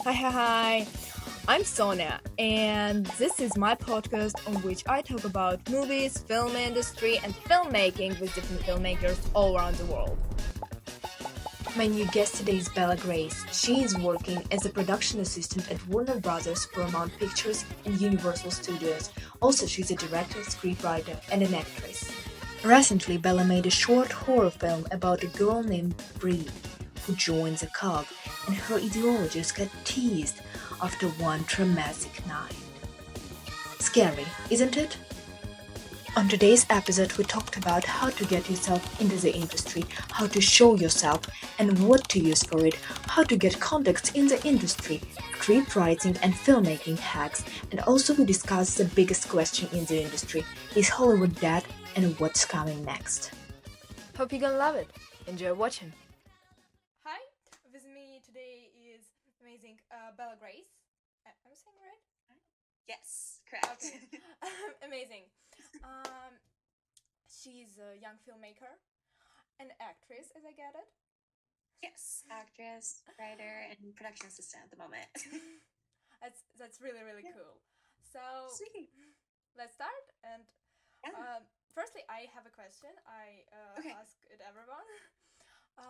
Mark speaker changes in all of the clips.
Speaker 1: Hi. I'm Sonia, and this is my podcast on which I talk about movies, film industry, and filmmaking with different filmmakers all around the world. My new guest today is Bella Grace. She is working as a production assistant at Warner Brothers, Paramount Pictures, and Universal Studios. Also, she's a director, scriptwriter, and an actress. Recently, Bella made a short horror film about a girl named Bree who joins a cult, and her ideologies get teased after one traumatic night. Scary, isn't it? On today's episode, we talked about how to get yourself into the industry, how to show yourself, and what to use for it, how to get contacts in the industry, script writing and filmmaking hacks, and also we discussed the biggest question in the industry: is Hollywood dead, and what's coming next? Hope you're gonna love it. Enjoy watching. Hi, with me today is amazing Bella Grace. I'm saying right?
Speaker 2: Yes, correct.
Speaker 1: Okay, amazing. Um, she's a young filmmaker, an actress, as I get it.
Speaker 2: Yes, actress, writer, and production assistant at the moment.
Speaker 1: That's really
Speaker 2: Yeah,
Speaker 1: cool. So
Speaker 2: sweet.
Speaker 1: let's start. And
Speaker 2: Yeah.
Speaker 1: firstly, I have a question. I
Speaker 2: Okay.
Speaker 1: ask it everyone.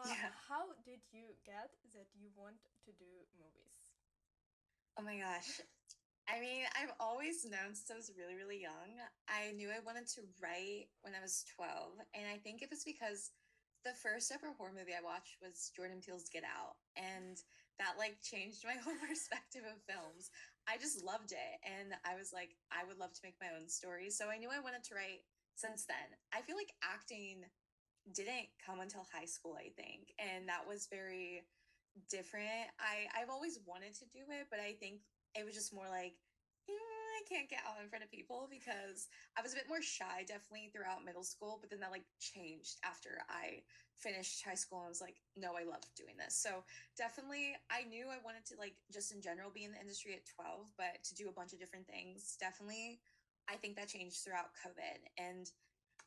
Speaker 2: Yeah.
Speaker 1: How did you get that you want to do movies?
Speaker 2: Oh my gosh. I mean, I've always known since I was really, really young. I knew I wanted to write when I was 12. And I think it was because the first ever horror movie I watched was Jordan Peele's Get Out. And that like changed my whole perspective of films. I just loved it. And I was like, I would love to make my own stories. So I knew I wanted to write since then. I feel like acting didn't come until high school, I think. And that was very different. I've always wanted to do it, but I think it was just more like I can't get out in front of people because I was a bit more shy definitely throughout middle school, but then that like changed after I finished high school and I was like, no, I love doing this. So definitely I knew I wanted to like just in general be in the industry at 12, but to do a bunch of different things, definitely I think that changed throughout COVID. And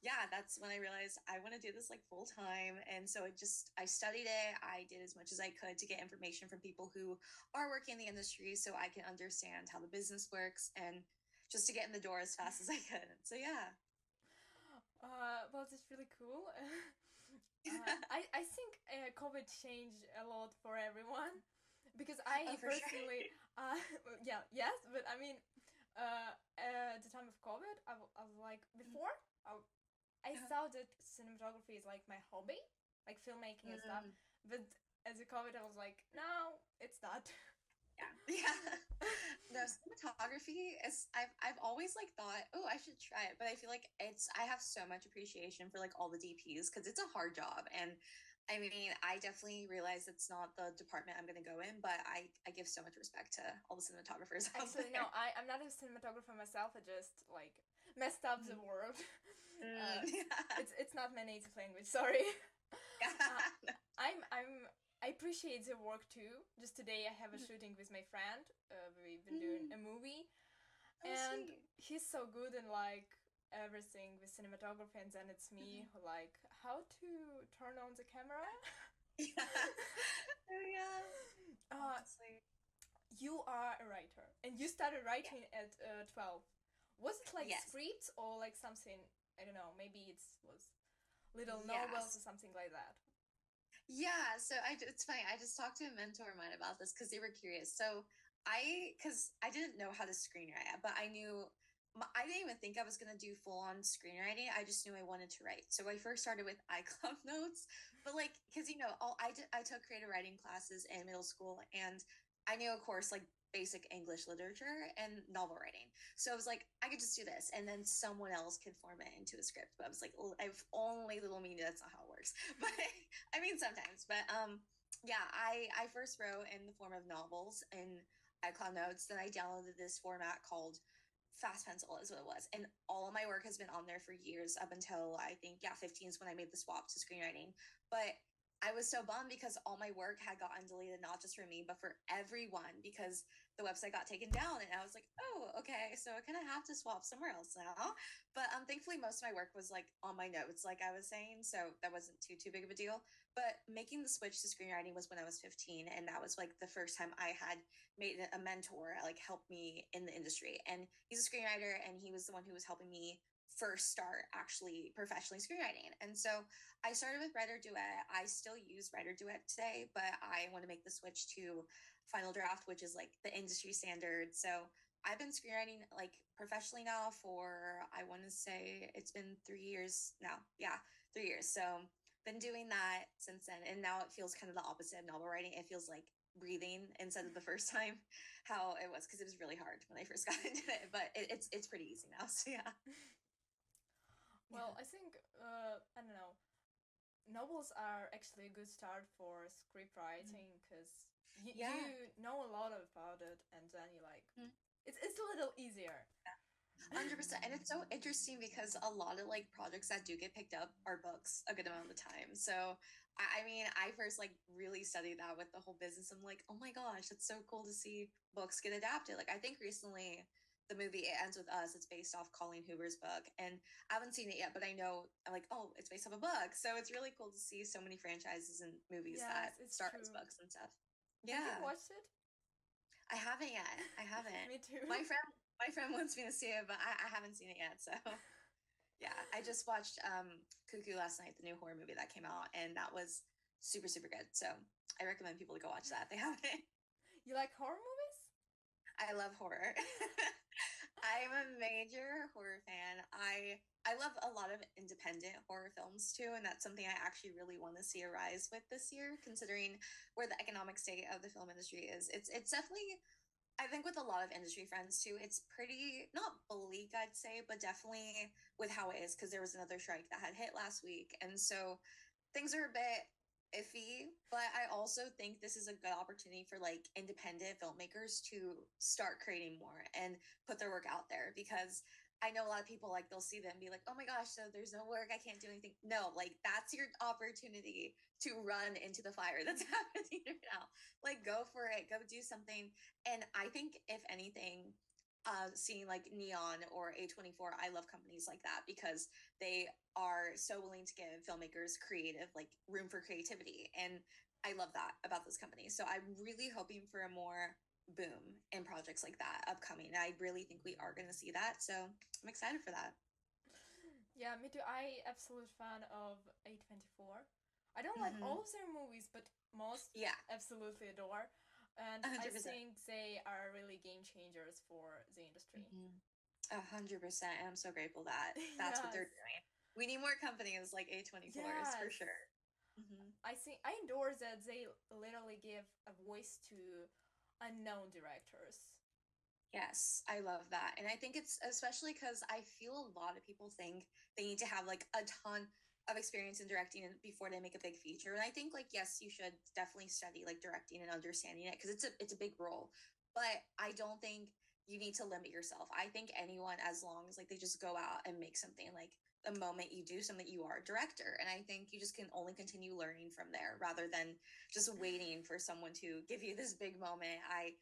Speaker 2: yeah, that's when I realized I want to do this like full time. And so I studied it. I did as much as I could to get information from people who are working in the industry so I can understand how the business works and just to get in the door as fast as I could. So, yeah.
Speaker 1: Well, that's really cool. I think COVID changed a lot for everyone because
Speaker 2: Oh,
Speaker 1: I
Speaker 2: for sure.
Speaker 1: personally, yeah, yes, but I mean, at the time of COVID, I was like, before, I thought that cinematography is like my hobby, like filmmaking and stuff,
Speaker 2: Mm,
Speaker 1: but as a COVID, I was like, no, it's not.
Speaker 2: yeah. Yeah. No, cinematography is I've always like thought, oh, I should try it, but I feel like I have so much appreciation for like all the DPs because it's a hard job. And I mean, I definitely realize it's not the department I'm gonna go in, but I give so much respect to all the cinematographers out
Speaker 1: Actually, no,
Speaker 2: there.
Speaker 1: I'm not a cinematographer myself. I just like messed up the word.
Speaker 2: Mm, yeah.
Speaker 1: It's not my native language. Sorry.
Speaker 2: Yeah.
Speaker 1: uh, I appreciate the work too. Just today, I have a shooting with my friend. We've been doing
Speaker 2: Mm,
Speaker 1: a movie,
Speaker 2: oh,
Speaker 1: and
Speaker 2: sweet.
Speaker 1: he's so good in like everything with cinematography, and then it's me who like how to turn on the camera.
Speaker 2: Yeah. Oh, yeah.
Speaker 1: uh,
Speaker 2: Honestly.
Speaker 1: you are a writer, and you started
Speaker 2: Yeah.
Speaker 1: writing at 12. Was it like
Speaker 2: Yes.
Speaker 1: scripts or like something? I don't know. Maybe it was little novels or
Speaker 2: Yes.
Speaker 1: something like that.
Speaker 2: Yeah, so it's funny. I just talked to a mentor of mine about this because they were curious. So because I didn't know how to screenwrite, but I knew I didn't even think I was going to do full on screenwriting. I just knew I wanted to write. So I first started with iClub notes, but like, because I took creative writing classes in middle school and I knew, of course, like basic English literature and novel writing. So I was like, I could just do this, and then someone else could form it into a script. But I was like, if only little me knew that's not how it works. But I mean, sometimes. But yeah, I first wrote in the form of novels and iCloud Notes. Then I downloaded this format called Fast Pencil, is what it was, and all of my work has been on there for years up until I think 15 is when I made the swap to screenwriting. But I was so bummed because all my work had gotten deleted, not just for me, but for everyone, because the website got taken down. And I was like, oh, okay, so I kind of have to swap somewhere else now. But thankfully, most of my work was like on my notes, like I was saying, so that wasn't too big of a deal. But making the switch to screenwriting was when I was 15, and that was like the first time I had made a mentor like help me in the industry. And he's a screenwriter, and he was the one who was helping me first start actually professionally screenwriting. And so I started with Writer Duet. I still use Writer Duet today, but I want to make the switch to Final Draft, which is like the industry standard. So I've been screenwriting like professionally now for, I want to say it's been 3 years now. Yeah, 3 years. So been doing that since then. And now it feels kind of the opposite of novel writing. It feels like breathing instead of the first time how it was, because it was really hard when I first got into it, but it's pretty easy now. So yeah.
Speaker 1: Well, I think I don't know. Novels are actually a good start for script writing because
Speaker 2: Yeah.
Speaker 1: you know a lot about it, and then you like
Speaker 2: Mm.
Speaker 1: it's a little easier.
Speaker 2: 100%. And it's so interesting because a lot of like projects that do get picked up are books a good amount of the time. So I mean, I first like really studied that with the whole business. I'm like, oh my gosh, it's so cool to see books get adapted. Like I think recently the movie It Ends With Us, it's based off Colleen Hoover's book. And I haven't seen it yet, but I know I'm like, oh, it's based off a book. So it's really cool to see so many franchises and movies
Speaker 1: Yes,
Speaker 2: that
Speaker 1: it's
Speaker 2: start as
Speaker 1: true.
Speaker 2: books and stuff.
Speaker 1: Have you
Speaker 2: Yeah.
Speaker 1: watched it?
Speaker 2: I haven't yet. I haven't.
Speaker 1: Me too.
Speaker 2: My friend wants me to see it, but I haven't seen it yet. So yeah, I just watched Cuckoo last night, the new horror movie that came out, and that was super good. So I recommend people to go watch that if they haven't.
Speaker 1: You like horror movies?
Speaker 2: I love horror. I'm a major horror fan. I love a lot of independent horror films too, and that's something I actually really want to see a rise with this year, considering where the economic state of the film industry is. It's definitely, I think, with a lot of industry friends too, it's pretty not bleak, I'd say, but definitely with how it is, because there was another strike that had hit last week, and so things are a bit iffy. But I also think this is a good opportunity for like independent filmmakers to start creating more and put their work out there, because I know a lot of people like they'll see them and be like, oh my gosh, so there's no work, I can't do anything. No, like that's your opportunity to run into the fire that's happening right now. Like go for it, go do something. And I think if anything, seeing like Neon or A24, I love companies like that because they are so willing to give filmmakers creative, like room for creativity. And I love that about those companies. So I'm really hoping for a more boom in projects like that upcoming. I really think we are going to see that. So I'm excited for that.
Speaker 1: Yeah, me too. I absolute fan of A24. I don't like
Speaker 2: Mm-hmm.
Speaker 1: all of their movies, but most
Speaker 2: Yeah,
Speaker 1: absolutely adore. And I
Speaker 2: 100%.
Speaker 1: think they are really game changers for the industry.
Speaker 2: Mm-hmm. 100%. And I'm so grateful that that's what
Speaker 1: Yes.
Speaker 2: they're doing. We need more companies like A24s for
Speaker 1: Yes.
Speaker 2: sure. Mm-hmm.
Speaker 1: I think I endorse that they literally give a voice to unknown directors.
Speaker 2: Yes, I love that. And I think it's especially because I feel a lot of people think they need to have like a ton of experience in directing before they make a big feature. And I think like yes, you should definitely study like directing and understanding it because it's a big role. But I don't think you need to limit yourself. I think anyone, as long as like they just go out and make something, like the moment you do something, you are a director. And I think you just can only continue learning from there rather than just waiting for someone to give you this big moment. I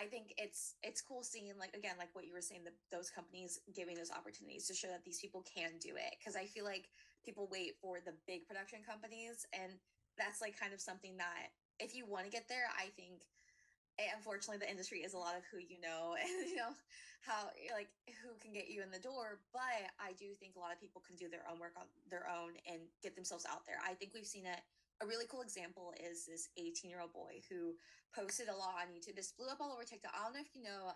Speaker 2: think it's cool seeing like again like what you were saying, those companies giving those opportunities to show that these people can do it, because I feel like people wait for the big production companies, and that's like kind of something that if you want to get there, I think unfortunately the industry is a lot of who you know and you know how like who can get you in the door. But I do think a lot of people can do their own work on their own and get themselves out there. I think we've seen it. A really cool example is this 18-year-old boy who posted a lot on YouTube. This blew up all over TikTok. I don't know if you know,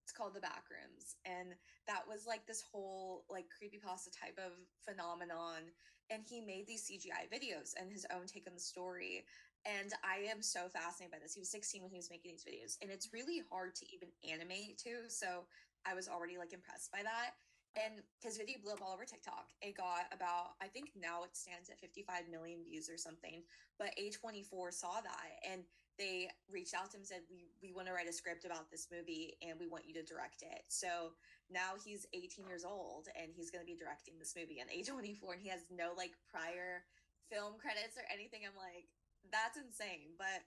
Speaker 2: it's called The Backrooms, and that was like this whole like creepypasta type of phenomenon. And he made these CGI videos and his own take on the story. And I am so fascinated by this. He was 16 when he was making these videos, and it's really hard to even animate too. So I was already like impressed by that. And his video blew up all over TikTok. It got about, I think now it stands at 55 million views or something. But A24 saw that and they reached out to him and said, we want to write a script about this movie and we want you to direct it. So now he's 18 years old and he's going to be directing this movie on A24, and he has no like prior film credits or anything, I'm like, that's insane. But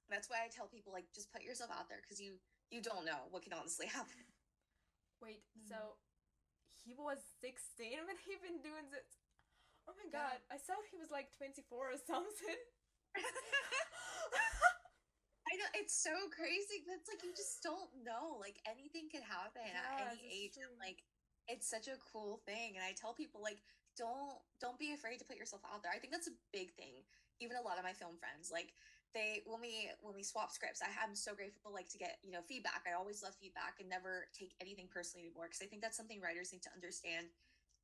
Speaker 2: that's why I tell people, like, just put yourself out there, because you don't know what can honestly happen.
Speaker 3: Wait, so he was 16 when he been doing this? Oh my god, I thought he was like 24 or something.
Speaker 2: I know, it's so crazy, but it's like you just don't know. Like anything can happen at any age. And, like it's such a cool thing. And I tell people like don't be afraid to put yourself out there. I think that's a big thing. Even a lot of my film friends, like they when we swap scripts, I'm so grateful like to get, feedback. I always love feedback and never take anything personally anymore, because I think that's something writers need to understand.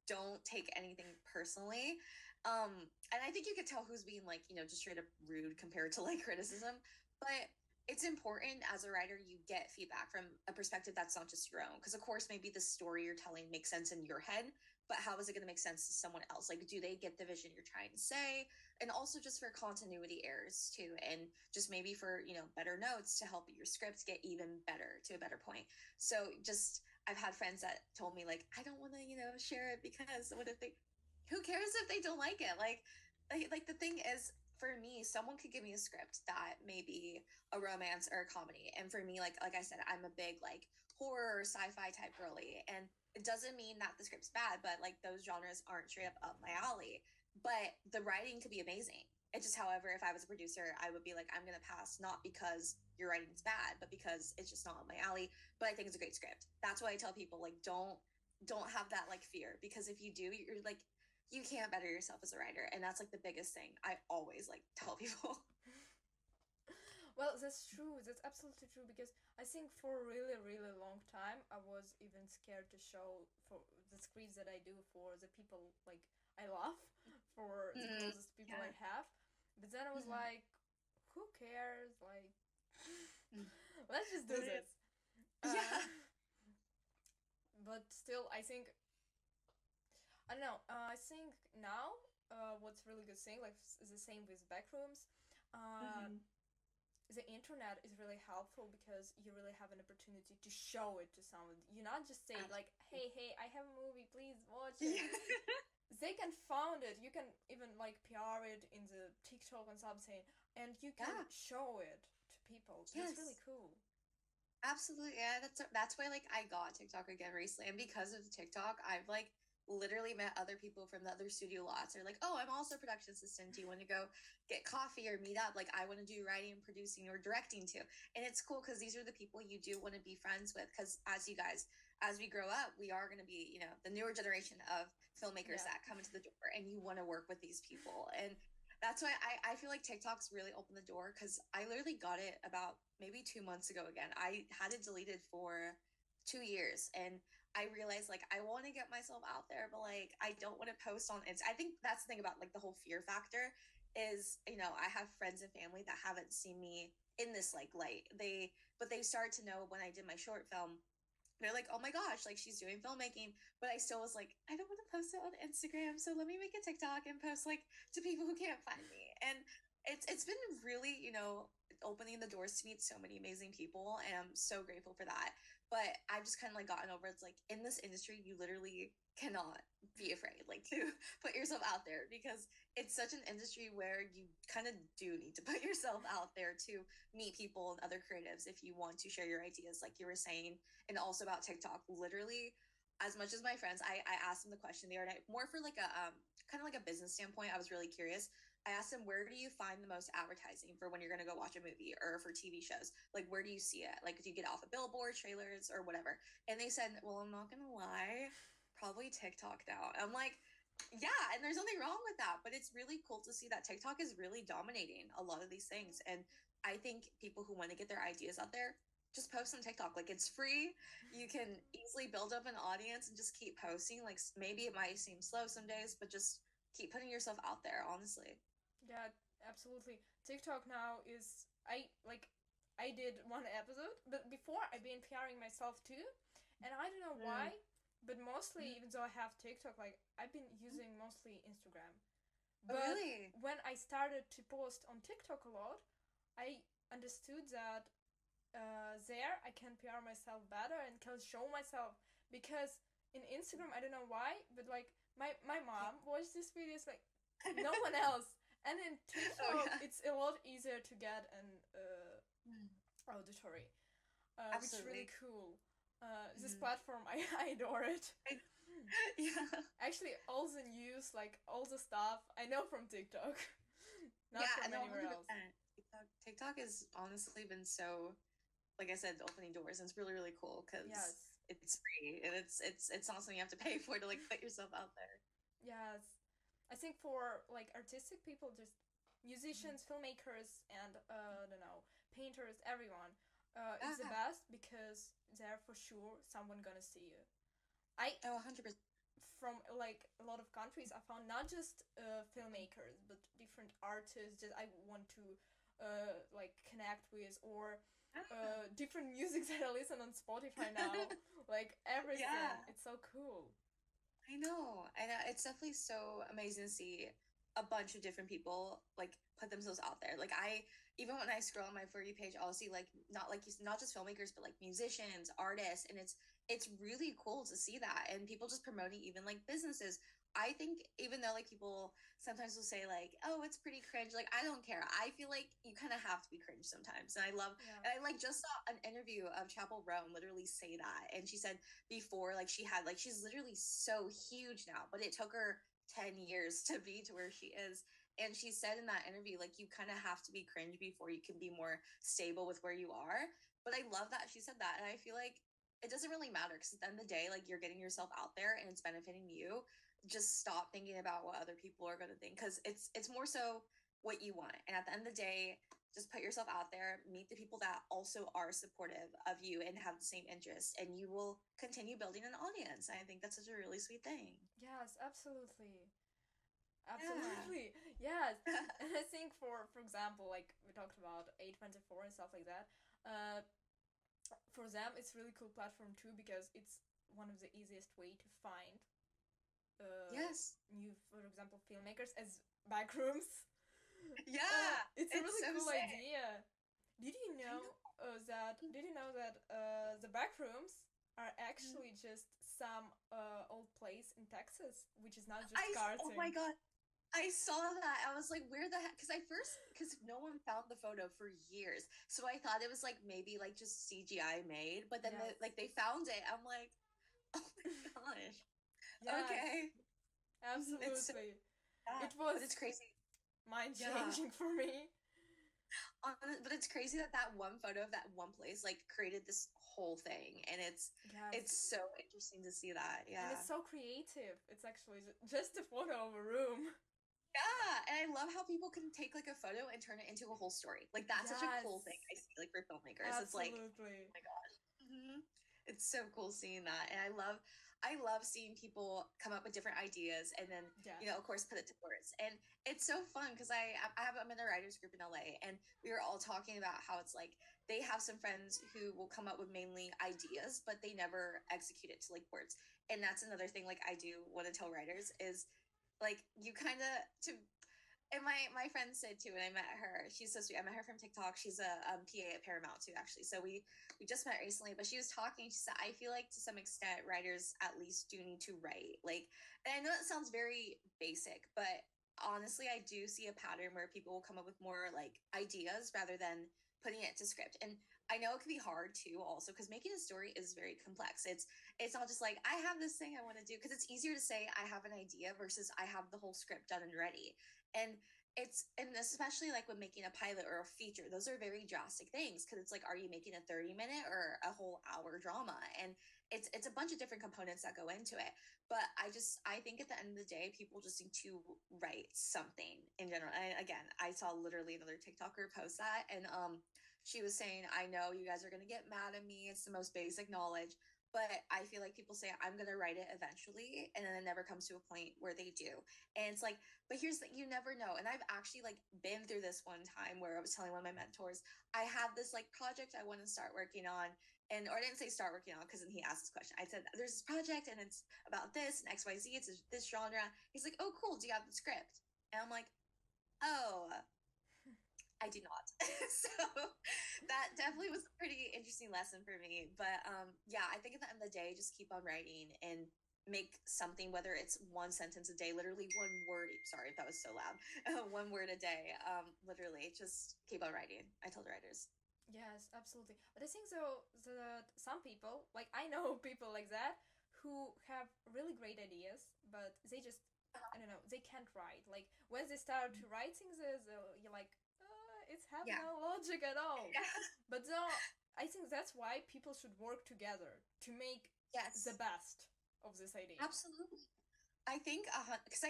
Speaker 2: Don't take anything personally. And I think you could tell who's being like, just straight up rude compared to like criticism. But it's important as a writer you get feedback from a perspective that's not just your own. Because of course, maybe the story you're telling makes sense in your head, but how is it going to make sense to someone else? Like, do they get the vision you're trying to say? And also just for continuity errors too, and just maybe for better notes to help your script get even better to a better point. So just I've had friends that told me like, I don't want to share it because what if they who cares if they don't like it? Like the thing is, for me, someone could give me a script that may be a romance or a comedy, and for me, like I said, I'm a big like horror or sci-fi type girly, and it doesn't mean that the script's bad, but like those genres aren't straight up my alley. But the writing could be amazing. It's just, however, if I was a producer, I would be like, I'm gonna pass, not because your writing's bad, but because it's just not up my alley. But I think it's a great script. That's why I tell people like, don't have that like fear, because if you do, you're like, you can't better yourself as a writer, and that's like the biggest thing I always like tell people.
Speaker 3: Well, that's true. That's absolutely true, because I think for a really, really long time I was even scared to show for the scripts that I do for the people like I love, for the closest people I have. But then I was like, who cares? Like, let's just do this.
Speaker 2: Yeah.
Speaker 3: But still, I think I don't know. I think now, what's really good thing, like the same with backrooms, the internet is really helpful, because you really have an opportunity to show it to someone. You not just say like, hey, I have a movie, please watch it. They can find it. You can even like PR it in the TikTok and something, and you can show it to people. Yes. It's really cool.
Speaker 2: Absolutely, yeah. That's why like I got TikTok again recently, and because of TikTok, I've like literally met other people from the other studio lots. They're like, oh, I'm also a production assistant. Do you want to go get coffee or meet up? Like, I want to do writing, producing, or directing too. And it's cool because these are the people you do want to be friends with. Because as we grow up, we are going to be, the newer generation of filmmakers that come into the door, and you want to work with these people. And that's why I feel like TikTok's really opened the door, because I literally got it about maybe 2 months ago again. I had it deleted for 2 years, and I realized like I want to get myself out there, but like I don't want to post on it. I think that's the thing about like the whole fear factor is, I have friends and family that haven't seen me in this like light. But they started to know when I did my short film. They're like, oh my gosh, like she's doing filmmaking. But I still was like, I don't want to post it on Instagram, so let me make a TikTok and post like to people who can't find me. And it's been really, opening the doors to meet so many amazing people, and I'm so grateful for that. But I've just kind of like gotten over, it's like in this industry you literally cannot be afraid like to put yourself out there, because it's such an industry where you kind of do need to put yourself out there to meet people and other creatives if you want to share your ideas, like you were saying. And also about TikTok, literally, as much as my friends, I asked them the question the other night, more for like a kind of like a business standpoint. I was really curious. I asked them, where do you find the most advertising for when you're going to go watch a movie or for TV shows? Like, where do you see it? Like, do you get off a billboard, trailers, or whatever? And they said, well, I'm not going to lie, probably TikTok now. I'm like, yeah, and there's nothing wrong with that. But it's really cool to see that TikTok is really dominating a lot of these things. And I think people who want to get their ideas out there, just post on TikTok. Like, it's free. You can easily build up an audience and just keep posting. Like, maybe it might seem slow some days, but just keep putting yourself out there, honestly.
Speaker 3: Yeah, absolutely. TikTok now is I did one episode, but before I've been PRing myself too, and I don't know why, but mostly even though I have TikTok, like I've been using mostly Instagram. But
Speaker 2: really?
Speaker 3: When I started to post on TikTok a lot, I understood that there I can PR myself better and can show myself, because in Instagram I don't know why, but like my mom watched these videos like No one else. And in
Speaker 2: Oh
Speaker 3: TikTok,
Speaker 2: yeah.
Speaker 3: it's a lot easier to get an
Speaker 2: Mm.
Speaker 3: auditory, which is really
Speaker 2: Absolutely.
Speaker 3: cool. This
Speaker 2: Mhm.
Speaker 3: platform, I adore it.
Speaker 2: I- yeah.
Speaker 3: Actually, all the news, like all the stuff, I know from TikTok, not
Speaker 2: Yeah,
Speaker 3: from
Speaker 2: no,
Speaker 3: anywhere else.
Speaker 2: 100%. TikTok has honestly been so, like I said, opening doors, and it's really, really cool because
Speaker 3: Yes,
Speaker 2: it's free and it's not something you have to pay for to like put yourself out there.
Speaker 3: yes. I think for like artistic people, just
Speaker 2: Mhm.
Speaker 3: musicians, filmmakers, and I don't know, painters, everyone, it's the
Speaker 2: Yeah.
Speaker 3: best because there for sure someone gonna see you. I
Speaker 2: Oh, 100%.
Speaker 3: from like a lot of countries, I found not just filmmakers but different artists that I want to like connect with, or
Speaker 2: Yeah.
Speaker 3: different music that I listen on Spotify now. Like everything,
Speaker 2: Yeah.
Speaker 3: it's so cool.
Speaker 2: I know. And it's definitely so amazing to see a bunch of different people like put themselves out there. Like I even when I scroll on my For You page, I'll see like you not just filmmakers, but like musicians, artists, and it's really cool to see that and people just promoting even like businesses. I think even though like people sometimes will say like, oh, it's pretty cringe, like I don't care. I feel like you kind of have to be cringe sometimes. And I love
Speaker 3: Yeah.
Speaker 2: and I like just saw an interview of Chapel Roan literally say that. And she said before like she had like she's literally so huge now, but it took her 10 years to be to where she is. And she said in that interview like you kind of have to be cringe before you can be more stable with where you are. But I love that she said that, and I feel like it doesn't really matter because at the end of the day like you're getting yourself out there and it's benefiting you. Just stop thinking about what other people are going to think because it's more so what you want. And at the end of the day, just put yourself out there, meet the people that also are supportive of you and have the same interests, and you will continue building an audience. I think that's such a really sweet thing.
Speaker 3: Yes, absolutely. Absolutely.
Speaker 2: Yeah.
Speaker 3: Yes. And I think for example, like we talked about A24 and stuff like that, uh for them it's really cool platform too because it's one of the easiest way to find
Speaker 2: Yes.
Speaker 3: new, for example, filmmakers as backrooms.
Speaker 2: Yeah.
Speaker 3: It's a
Speaker 2: It's
Speaker 3: really
Speaker 2: so
Speaker 3: cool
Speaker 2: sick.
Speaker 3: idea. Did you
Speaker 2: I
Speaker 3: know
Speaker 2: know.
Speaker 3: that? Did you know that the backrooms are
Speaker 2: Mhm.
Speaker 3: actually just some old place in Texas, which is not just
Speaker 2: Oh my
Speaker 3: karting?
Speaker 2: God. I saw that. I was like, where the heck? Because I first, because no one found the photo for years. So I thought it was like maybe like just CGI made, but then
Speaker 3: Yes.
Speaker 2: like they found it. I'm like, oh my gosh.
Speaker 3: Yes.
Speaker 2: Okay. It's so,
Speaker 3: Absolutely.
Speaker 2: yeah,
Speaker 3: It was
Speaker 2: but it's crazy.
Speaker 3: mind
Speaker 2: Yeah.
Speaker 3: changing for me.
Speaker 2: But it's crazy that that one photo of that one place like created this whole thing, and
Speaker 3: Yes.
Speaker 2: it's so interesting to see that.
Speaker 3: And
Speaker 2: Yeah.
Speaker 3: it's so creative. It's actually just a photo of a room.
Speaker 2: Yeah, and I love how people can take like a photo and turn it into a whole story. Like that's such a
Speaker 3: Yes.
Speaker 2: cool thing I see like for filmmakers. It's like,
Speaker 3: Absolutely.
Speaker 2: oh my gosh. It's so cool seeing that. And I love seeing people come up with different ideas and then,
Speaker 3: Yes.
Speaker 2: of course put it to words. And it's so fun because I'm in a writers group in LA, and we were all talking about how it's like they have some friends who will come up with mainly ideas, but they never execute it to like words. And that's another thing like I do want to tell writers is like you kind of to and my friend said too when I met her, she's so sweet. I met her from TikTok. She's a PA at Paramount too, actually. So we just met recently, but she was talking. She said, I feel like to some extent writers at least do need to write. Like, and I know that sounds very basic, but honestly, I do see a pattern where people will come up with more like ideas rather than putting it to script. And I know it can be hard too, also because making a story is very complex. It's not just like I have this thing I want to do because it's easier to say I have an idea versus I have the whole script done and ready. And and especially like when making a pilot or a feature, those are very drastic things because it's like, are you making a 30-minute or a whole hour drama? And it's a bunch of different components that go into it. But I think at the end of the day, people just need to write something in general. And again, I saw literally another TikToker post that, and she was saying, I know you guys are gonna get mad at me. It's the most basic knowledge, but I feel like people say I'm gonna write it eventually, and then it never comes to a point where they do. And it's like, but here's the you never know. And I've actually like been through this one time where I was telling one of my mentors, I have this like project I want to start working on. And or I didn't say start working on because then he asked this question. I said, there's this project and it's about this and XYZ, it's this genre. He's like, oh cool, do you have the script? And I'm like, oh, I do not. So that definitely was a pretty interesting lesson for me. But yeah, I think at the end of the day, just keep on writing and make something, whether it's one sentence a day, literally one word. Sorry if that was so loud. One word a day. Literally, just keep on writing. I told the writers.
Speaker 3: Yes, absolutely. But I think so that some people, like I know people like that, who have really great ideas, but they just, I don't know, they can't write. Like when they start to write things, you're like, it have
Speaker 2: Yeah.
Speaker 3: no logic at all.
Speaker 2: Yeah.
Speaker 3: But though, I think that's why people should work together to make
Speaker 2: Yes.
Speaker 3: the best of this idea.
Speaker 2: Absolutely. I think because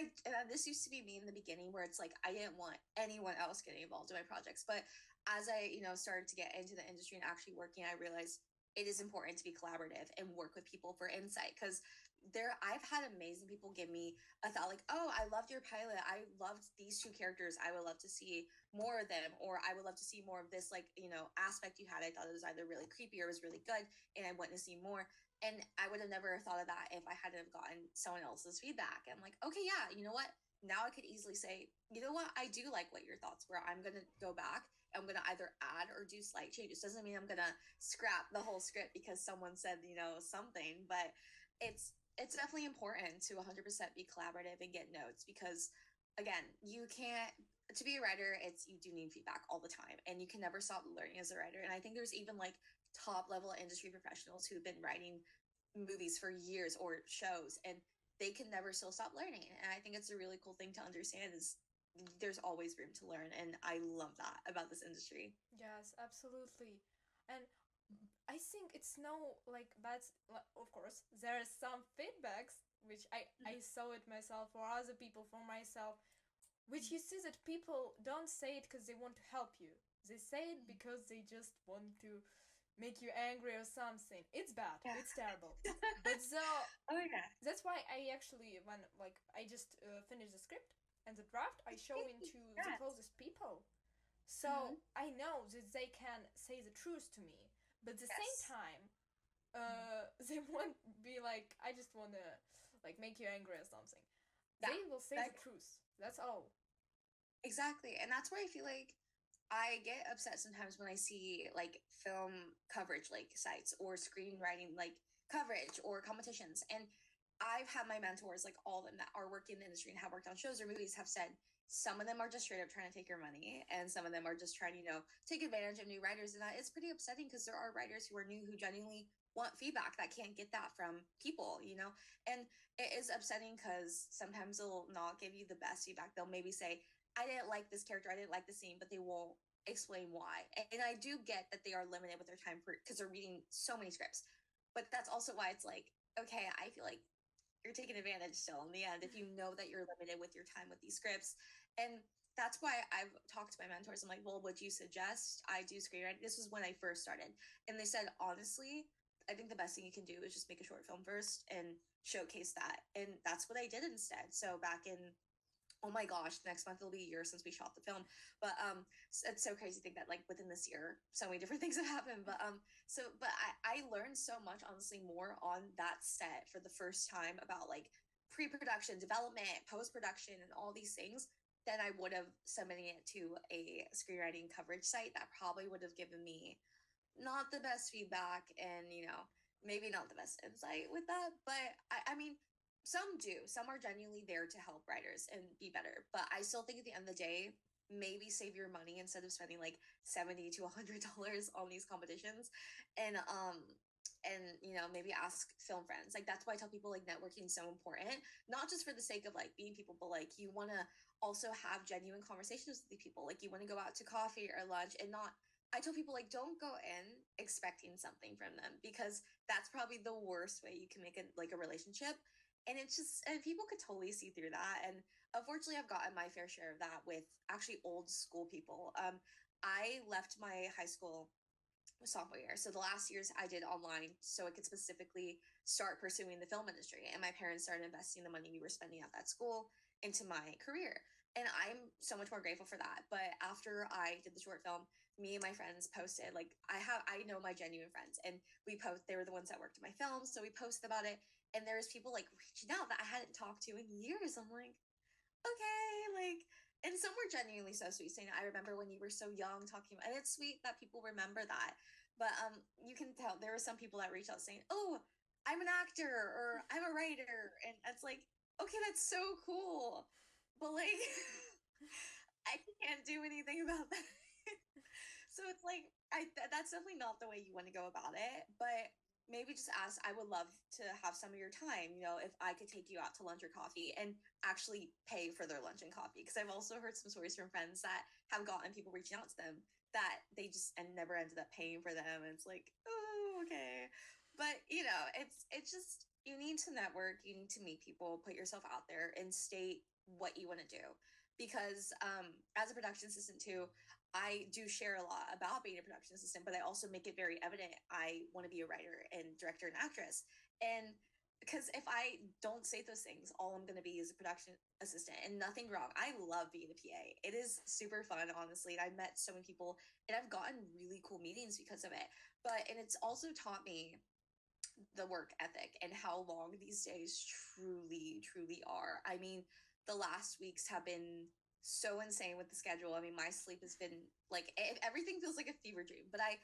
Speaker 2: this used to be me in the beginning where it's like I didn't want anyone else getting involved in my projects, but as I started to get into the industry and actually working, I realized it is important to be collaborative and work with people for insight because I've had amazing people give me a thought like, oh, I loved your pilot, I loved these two characters, I would love to see more of them, or I would love to see more of this, like, aspect you had. I thought it was either really creepy or it was really good and I want to see more. And I would have never thought of that if I hadn't have gotten someone else's feedback. I'm like, okay, yeah, you know what? Now I could easily say, you know what? I do like what your thoughts were. I'm going to go back. I'm going to either add or do slight changes. Doesn't mean I'm going to scrap the whole script because someone said, something, but it's definitely important to 100% be collaborative and get notes because again, you can't, to be a writer, you do need feedback all the time and you can never stop learning as a writer. And I think there's even like top level industry professionals who've been writing movies for years or shows and they can never still stop learning. And I think it's a really cool thing to understand is there's always room to learn, and I love that about this industry.
Speaker 3: Yes, absolutely. And I think it's no like that's of course there are some feedbacks which I saw it myself or other people for myself, which you see that people don't say it because they want to help you. They say it because they just want to make you angry or something. It's bad.
Speaker 2: Yeah.
Speaker 3: It's terrible. But so
Speaker 2: Oh yeah.
Speaker 3: that's why I actually when like I just finished the script and the draft I show into the closest people. So I know that they can say the truth to me, but at the same time, they won't be like, I just wanna like make you angry or something.
Speaker 2: Yeah,
Speaker 3: They will say the truth. That's all.
Speaker 2: exactly. And that's where I feel like I get upset sometimes when I see like film coverage like sites or screenwriting like coverage or competitions. And I've had my mentors, like all of them that are working in the industry and have worked on shows or movies, have said some of them are just straight up trying to take your money and some of them are just trying to, take advantage of new writers. And that is pretty upsetting because there are writers who are new who genuinely want feedback that can't get that from people. And it is upsetting because sometimes they'll not give you the best feedback. They'll maybe say, I didn't like this character, I didn't like the scene, but they won't explain why. And I do get that they are limited with their time because they're reading so many scripts. But that's also why it's like, okay, I feel like you're taking advantage still in the end if you know that you're limited with your time with these scripts. And that's why I've talked to my mentors. I'm like, well, would you suggest I do screenwriting? This was when I first started. And they said, honestly, I think the best thing you can do is just make a short film first and showcase that. And that's what I did instead. So back in, oh my gosh, next month it'll be a year since we shot the film. But it's so crazy to think that like within this year so many different things have happened. But I learned so much, honestly, more on that set for the first time about like pre-production, development, post-production, and all these things than I would have submitting it to a screenwriting coverage site that probably would have given me not the best feedback and maybe not the best insight with that. But I mean, some do. Some are genuinely there to help writers and be better. But I still think at the end of the day, maybe save your money instead of spending like $70 to $100 on these competitions. And maybe ask film friends. Like that's why I tell people like networking is so important, not just for the sake of like being people, but like you want to also have genuine conversations with these people. Like you want to go out to coffee or lunch and not, I tell people like don't go in expecting something from them because that's probably the worst way you can make a relationship. And it's just, and people could totally see through that. And unfortunately I've gotten my fair share of that with actually old school people. I left my high school sophomore year, so the last years I did online so I could specifically start pursuing the film industry, and my parents started investing the money we were spending at that school into my career, and I'm so much more grateful for that. But after I did the short film, me and my friends posted, like I know my genuine friends, and they were the ones that worked in my film, so we posted about it, and there's people like reaching out that I hadn't talked to in years. I'm like, okay, like, and some were genuinely so sweet, saying, I remember when you were so young talking about, and it's sweet that people remember that. But you can tell there were some people that reached out saying, oh, I'm an actor or I'm a writer, and it's like, okay, that's so cool, but like, I can't do anything about that. So it's like that's definitely not the way you want to go about it, but maybe just ask. I would love to have some of your time, if I could take you out to lunch or coffee and actually pay for their lunch and coffee, because I've also heard some stories from friends that have gotten people reaching out to them that they just and never ended up paying for them, and it's like, oh, okay. But it's just, you need to network, you need to meet people, put yourself out there and state what you want to do, because as a production assistant too, I do share a lot about being a production assistant, but I also make it very evident I want to be a writer and director and actress. And because if I don't say those things, all I'm going to be is a production assistant, and nothing wrong. I love being a PA. It is super fun, honestly. And I've met so many people and I've gotten really cool meetings because of it. And it's also taught me the work ethic and how long these days truly, truly are. I mean, the last weeks have been so insane with the schedule. I mean, my sleep has been like, everything feels like a fever dream, but I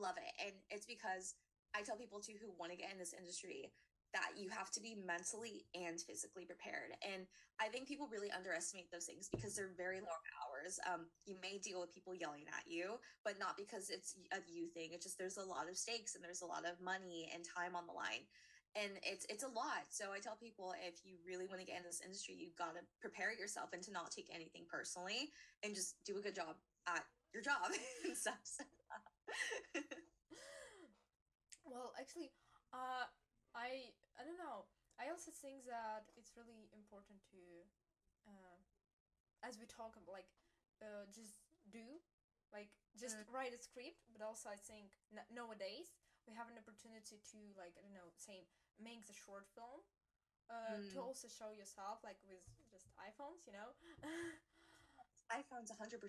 Speaker 2: love it. And it's because I tell people too who want to get in this industry that you have to be mentally and physically prepared. And I think people really underestimate those things because they're very long hours. You may deal with people yelling at you, but not because it's a you thing. It's just there's a lot of stakes and there's a lot of money and time on the line. And it's a lot. So I tell people, if you really want to get in this industry, you've got to prepare yourself and to not take anything personally and just do a good job at your job and stuff.
Speaker 3: Well, actually, I don't know. I also think that it's really important to, uh, as we talk about, like, just do, like, just write a script. But also, I think nowadays we have an opportunity to, like, I don't know, say, make the short film, to also show yourself, like, with just iPhones.
Speaker 2: iPhone's 100%.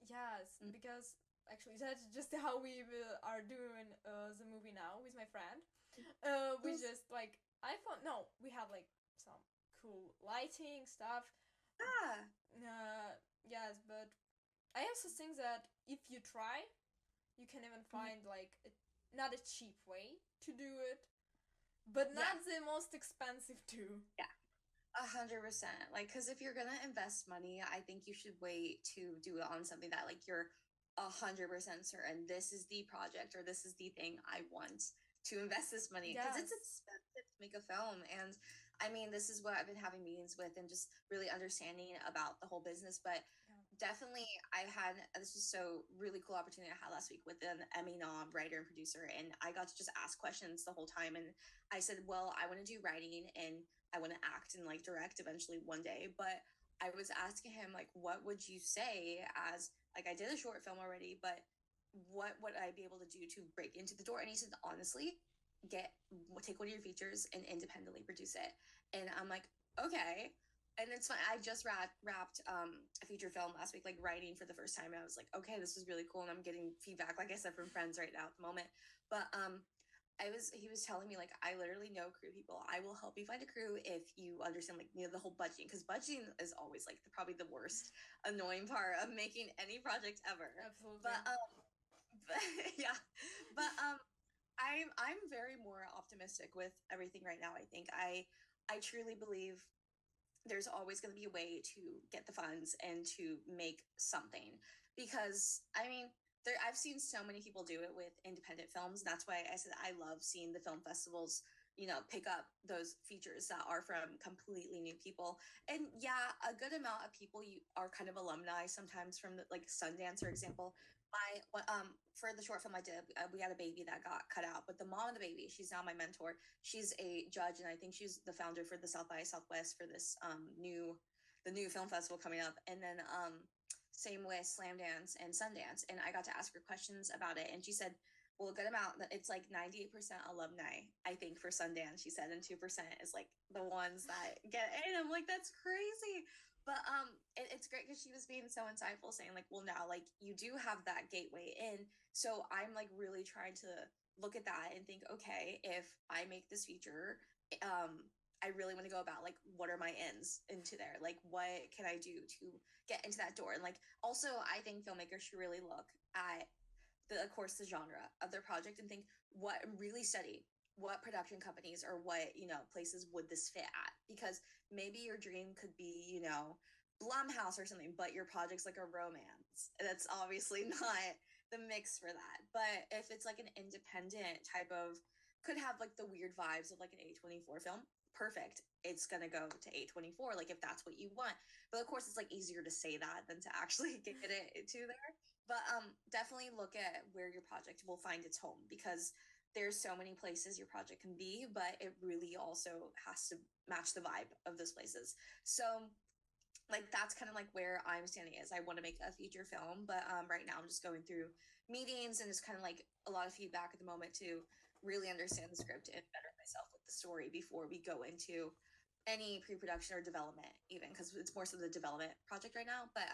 Speaker 3: Yes, because actually that's just how we are doing the movie now with my friend. We just like iPhone. No, we have like some cool lighting stuff.
Speaker 2: Ah.
Speaker 3: Yes, but I also think that if you try, you can even find like not a cheap way to do it, but not the most expensive too.
Speaker 2: Yeah. 100%. Like, because if you're gonna invest money, I think you should wait to do it on something that, like, you're 100% certain this is the project or this is the thing I want to invest this money, because it's expensive to make a film. And I mean, this is what I've been having meetings with and just really understanding about the whole business. But definitely, I had this was so really cool opportunity I had last week with an Emmy nom writer and producer, and I got to just ask questions the whole time. And I said, well, I want to do writing and I want to act and like direct eventually one day. But I was asking him, like, what would you say, as like, I did a short film already, but what would I be able to do to break into the door? And he said, honestly, take one of your features and independently produce it. And I'm like, okay. And it's fun. I just wrapped a feature film last week, like writing for the first time. And I was like, okay, this is really cool. And I'm getting feedback, like I said, from friends right now at the moment. But he was telling me, like, I literally know crew people. I will help you find a crew if you understand, like, the whole budgeting, because budgeting is always like probably the worst annoying part of making any project ever.
Speaker 3: Absolutely.
Speaker 2: But yeah, but I'm very more optimistic with everything right now. I think I truly believe there's always going to be a way to get the funds and to make something, because I mean, I've seen so many people do it with independent films. That's why I said I love seeing the film festivals, pick up those features that are from completely new people. And yeah, a good amount of people you are kind of alumni sometimes from like Sundance, for example. For the short film I did, we had a baby that got cut out, but the mom of the baby, she's now my mentor. She's a judge, and I think she's the founder for the South by Southwest for this the new film festival coming up. And then same with Slam Dance and Sundance. And I got to ask her questions about it, and she said, well, a good amount, it's like 98% alumni, I think, for Sundance, she said, and 2% is like the ones that get in. I'm like, that's crazy. But it's great because she was being so insightful, saying like, well, now like you do have that gateway in. So I'm like really trying to look at that and think, okay, if I make this feature, I really want to go about like, what are my ends into there? Like, what can I do to get into that door? And like, also, I think filmmakers should really look at of course, the genre of their project and think, what really study what production companies or what, places would this fit at? Because maybe your dream could be, Blumhouse or something, but your project's like a romance. That's obviously not the mix for that. But if it's like an independent type of, could have like the weird vibes of like an A24 film, perfect. It's gonna go to A24, like if that's what you want. But of course, it's like easier to say that than to actually get it to there. But definitely look at where your project will find its home, because there's so many places your project can be, but it really also has to match the vibe of those places. So like that's kind of like where I'm standing is I want to make a feature film, but right now I'm just going through meetings and just kind of like a lot of feedback at the moment to really understand the script and better myself with the story before we go into any pre-production or development, even because it's more so the development project right now. But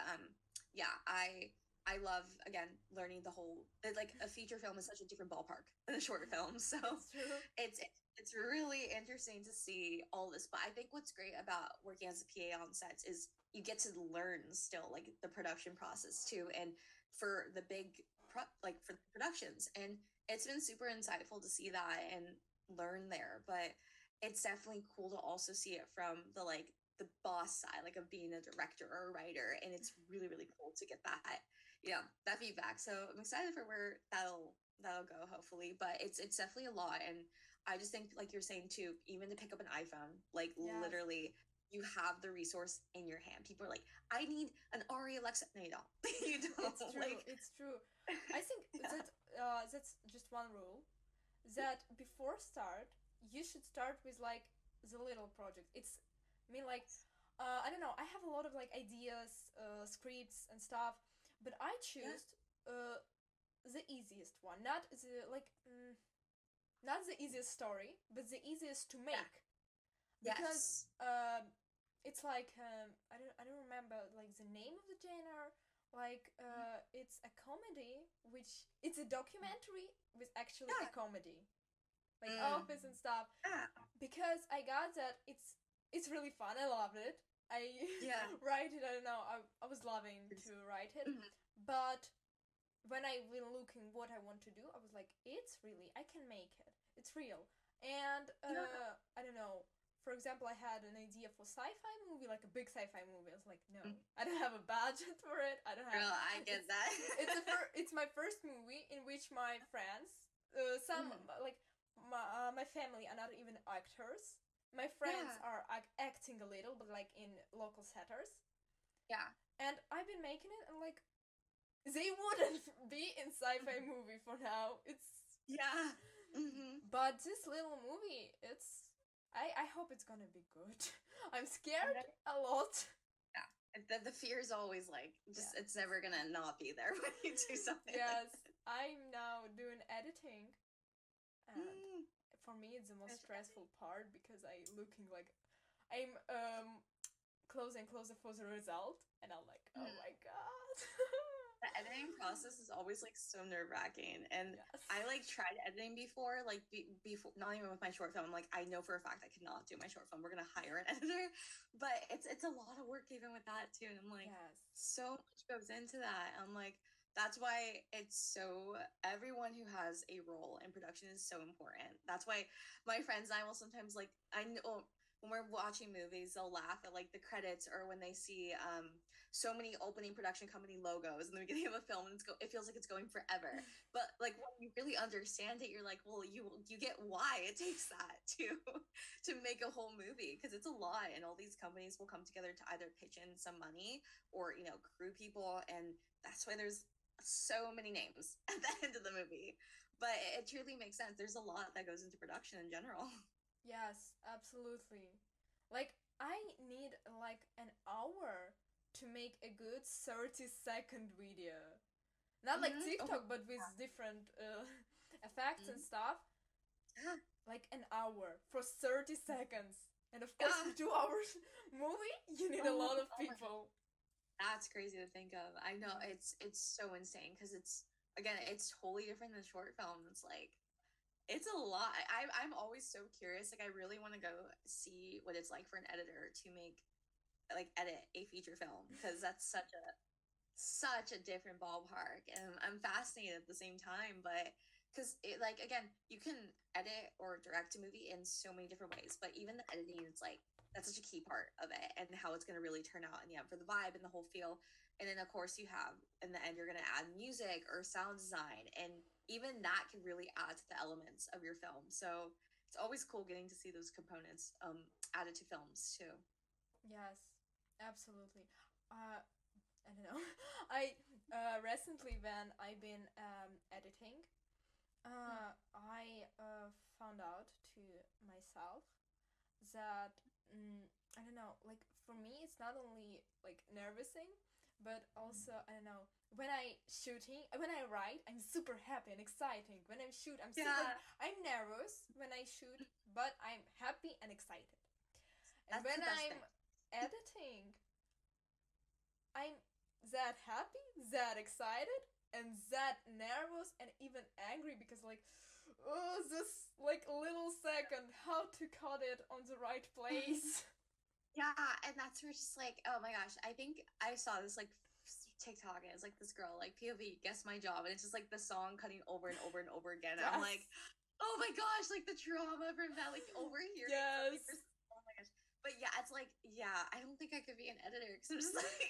Speaker 2: yeah, I love, again, learning the whole, like a feature film is such a different ballpark than a short film. So it's it's really interesting to see all this. But I think what's great about working as a PA on sets is you get to learn still like the production process too, and for the like for the productions. And it's been super insightful to see that and learn there. But it's definitely cool to also see it from the like the boss side, like of being a director or a writer. And it's really, really cool to get that, that feedback. So I'm excited for where that'll go, hopefully. But it's definitely a lot. And I just think, like you're saying too, even to pick up an iPhone, like literally you have the resource in your hand. People are like, I need an Ari Alexa. No, you don't. You don't.
Speaker 3: It's true.
Speaker 2: Like,
Speaker 3: it's true. I think that's just one rule, that before start you should start with like the little project. I mean, like, I don't know. I have a lot of like ideas, scripts and stuff, but I choose the easiest one, not the easiest story, but the easiest to make. Because it's like I don't remember like the name of the genre. Like it's a comedy, which it's a documentary with actually a comedy, like office and stuff. Because I got that it's really fun. I loved it. I write it. I don't know. I was loving to write it, but when I been looking what I want to do, I was like, it's really, I can make it. It's real. And I don't know. For example, I had an idea for sci-fi movie, like a big sci-fi movie. I was like, no, I don't have a budget for it. I don't have.
Speaker 2: Girl, I get that.
Speaker 3: It's my first movie in which my friends, like my family are not even actors. My friends are acting a little, but like in local setters.
Speaker 2: Yeah.
Speaker 3: And I've been making it, and like, they wouldn't be in sci-fi movie for now. It's But this little movie, I hope it's gonna be good. I'm scared a lot.
Speaker 2: Yeah, the fear is always like it's never gonna not be there when you do something.
Speaker 3: Yes, I'm now doing editing, and for me it's the most stressful part because I'm closer and closer for the result, and I'm like, oh my god.
Speaker 2: The editing process is always like so nerve-wracking, and I like tried editing before, like before, not even with my short film. I'm like, I know for a fact I cannot do my short film. We're gonna hire an editor, but it's a lot of work even with that too. And I'm like, so much goes into that. I'm like, that's why it's so, everyone who has a role in production is so important. That's why my friends and I will sometimes like, I know when we're watching movies, they'll laugh at like the credits or when they see so many opening production company logos in the beginning of a film, and it feels like it's going forever. But like when you really understand it, you're like, well, you get why it takes that to make a whole movie, because it's a lot, and all these companies will come together to either pitch in some money or crew people, and that's why there's so many names at the end of the movie. But it truly makes sense. There's a lot that goes into production in general.
Speaker 3: Yes, absolutely. Like, I need like an hour to make a good 30-second video. Not like TikTok, but with different effects and stuff. Like an hour for 30 seconds. And of course, for 2 hours movie, you need a lot of people.
Speaker 2: That's crazy to think of. I know, it's so insane, because it's totally different than short film. It's like, it's a lot. I'm always so curious. Like, I really want to go see what it's like for an editor to edit a feature film, because that's such a different ballpark. And I'm fascinated at the same time. But because it, like, again, you can edit or direct a movie in so many different ways, but even the editing is like that's such a key part of it and how it's going to really turn out in the end for the vibe and the whole feel. And then of course you have in the end you're going to add music or sound design, and even that can really add to the elements of your film. So it's always cool getting to see those components added to films too.
Speaker 3: Yes, absolutely. I don't know. I recently when I've been editing, I found out to myself that I don't know. Like for me, it's not only like nervousing, but also I don't know. When I write, I'm super happy and exciting. When I shoot,
Speaker 2: Yeah,
Speaker 3: I'm nervous when I shoot, but I'm happy and excited. And
Speaker 2: that's
Speaker 3: when
Speaker 2: the best
Speaker 3: I'm
Speaker 2: thing.
Speaker 3: editing, I'm that happy, that excited, and that nervous and even angry because like oh this like little second how to cut it on the right place.
Speaker 2: Yeah, and that's where it's just like, oh my gosh, I think I saw this like TikTok, and it's like this girl, like POV, guess my job, and it's just like the song cutting over and over and over again. And I'm
Speaker 3: Yes.
Speaker 2: like, oh my gosh, like the trauma from that, like overhearing something for
Speaker 3: Yes.
Speaker 2: oh my gosh. But yeah, it's like, yeah, I don't think I could be an editor because I'm just like,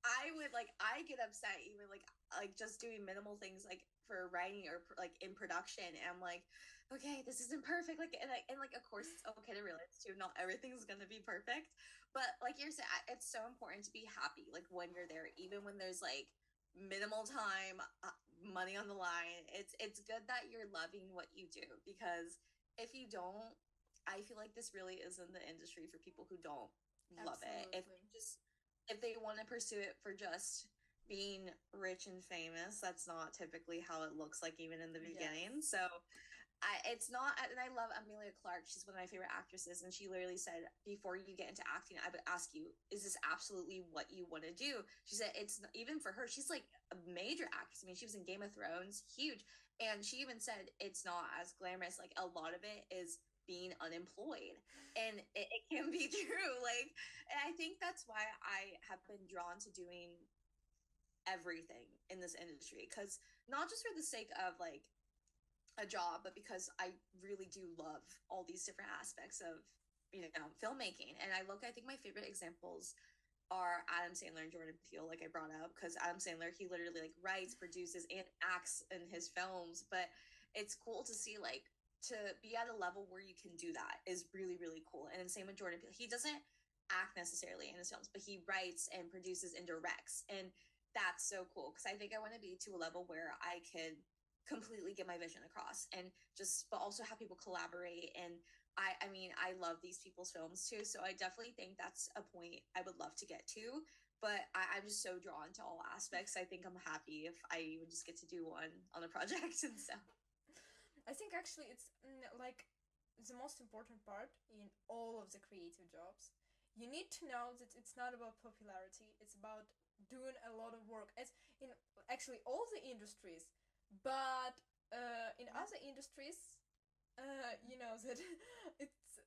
Speaker 2: I would like, I get upset even like just doing minimal things like for writing or like in production, and I'm like, okay, this isn't perfect. Like, and like, of course, it's okay to realize too, not everything's gonna be perfect. But like you're saying, it's so important to be happy, like when you're there, even when there's like minimal time, money on the line. It's good that you're loving what you do, because if you don't, I feel like this really isn't the industry for people who don't love it. If
Speaker 3: Absolutely.
Speaker 2: they just if they want to pursue it for just being rich and famous, that's not typically how it looks like even in the
Speaker 3: Yes.
Speaker 2: beginning. So it's not, and I love Amelia Clark. She's one of my favorite actresses, and she literally said, "Before you get into acting, I would ask you, is this absolutely what you want to do?" She said, "It's even for her. She's like a major actress. I mean, she was in Game of Thrones, huge, and she even said it's not as glamorous. Like a lot of it is being unemployed, and it can be true. Like, and I think that's why I have been drawn to doing everything in this industry, because not just for the sake of like a job, but because I really do love all these different aspects of filmmaking. And I think my favorite examples are Adam Sandler and Jordan Peele, like I brought up, because Adam Sandler, he literally like writes, produces, and acts in his films. But it's cool to see like to be at a level where you can do that is really really cool. And then same with Jordan Peele, he doesn't act necessarily in his films, but he writes and produces and directs, and that's so cool because I think I want to be to a level where I could completely get my vision across and just but also have people collaborate. And I mean I love these people's films too, so I definitely think that's a point I would love to get to. But I'm just so drawn to all aspects. I think I'm happy if I would just get to do one on a project and stuff.
Speaker 3: I think actually it's like the most important part in all of the creative jobs. You need to know that it's not about popularity, it's about doing a lot of work. As in actually all the industries, but in
Speaker 2: Yeah.
Speaker 3: other industries, you know that it's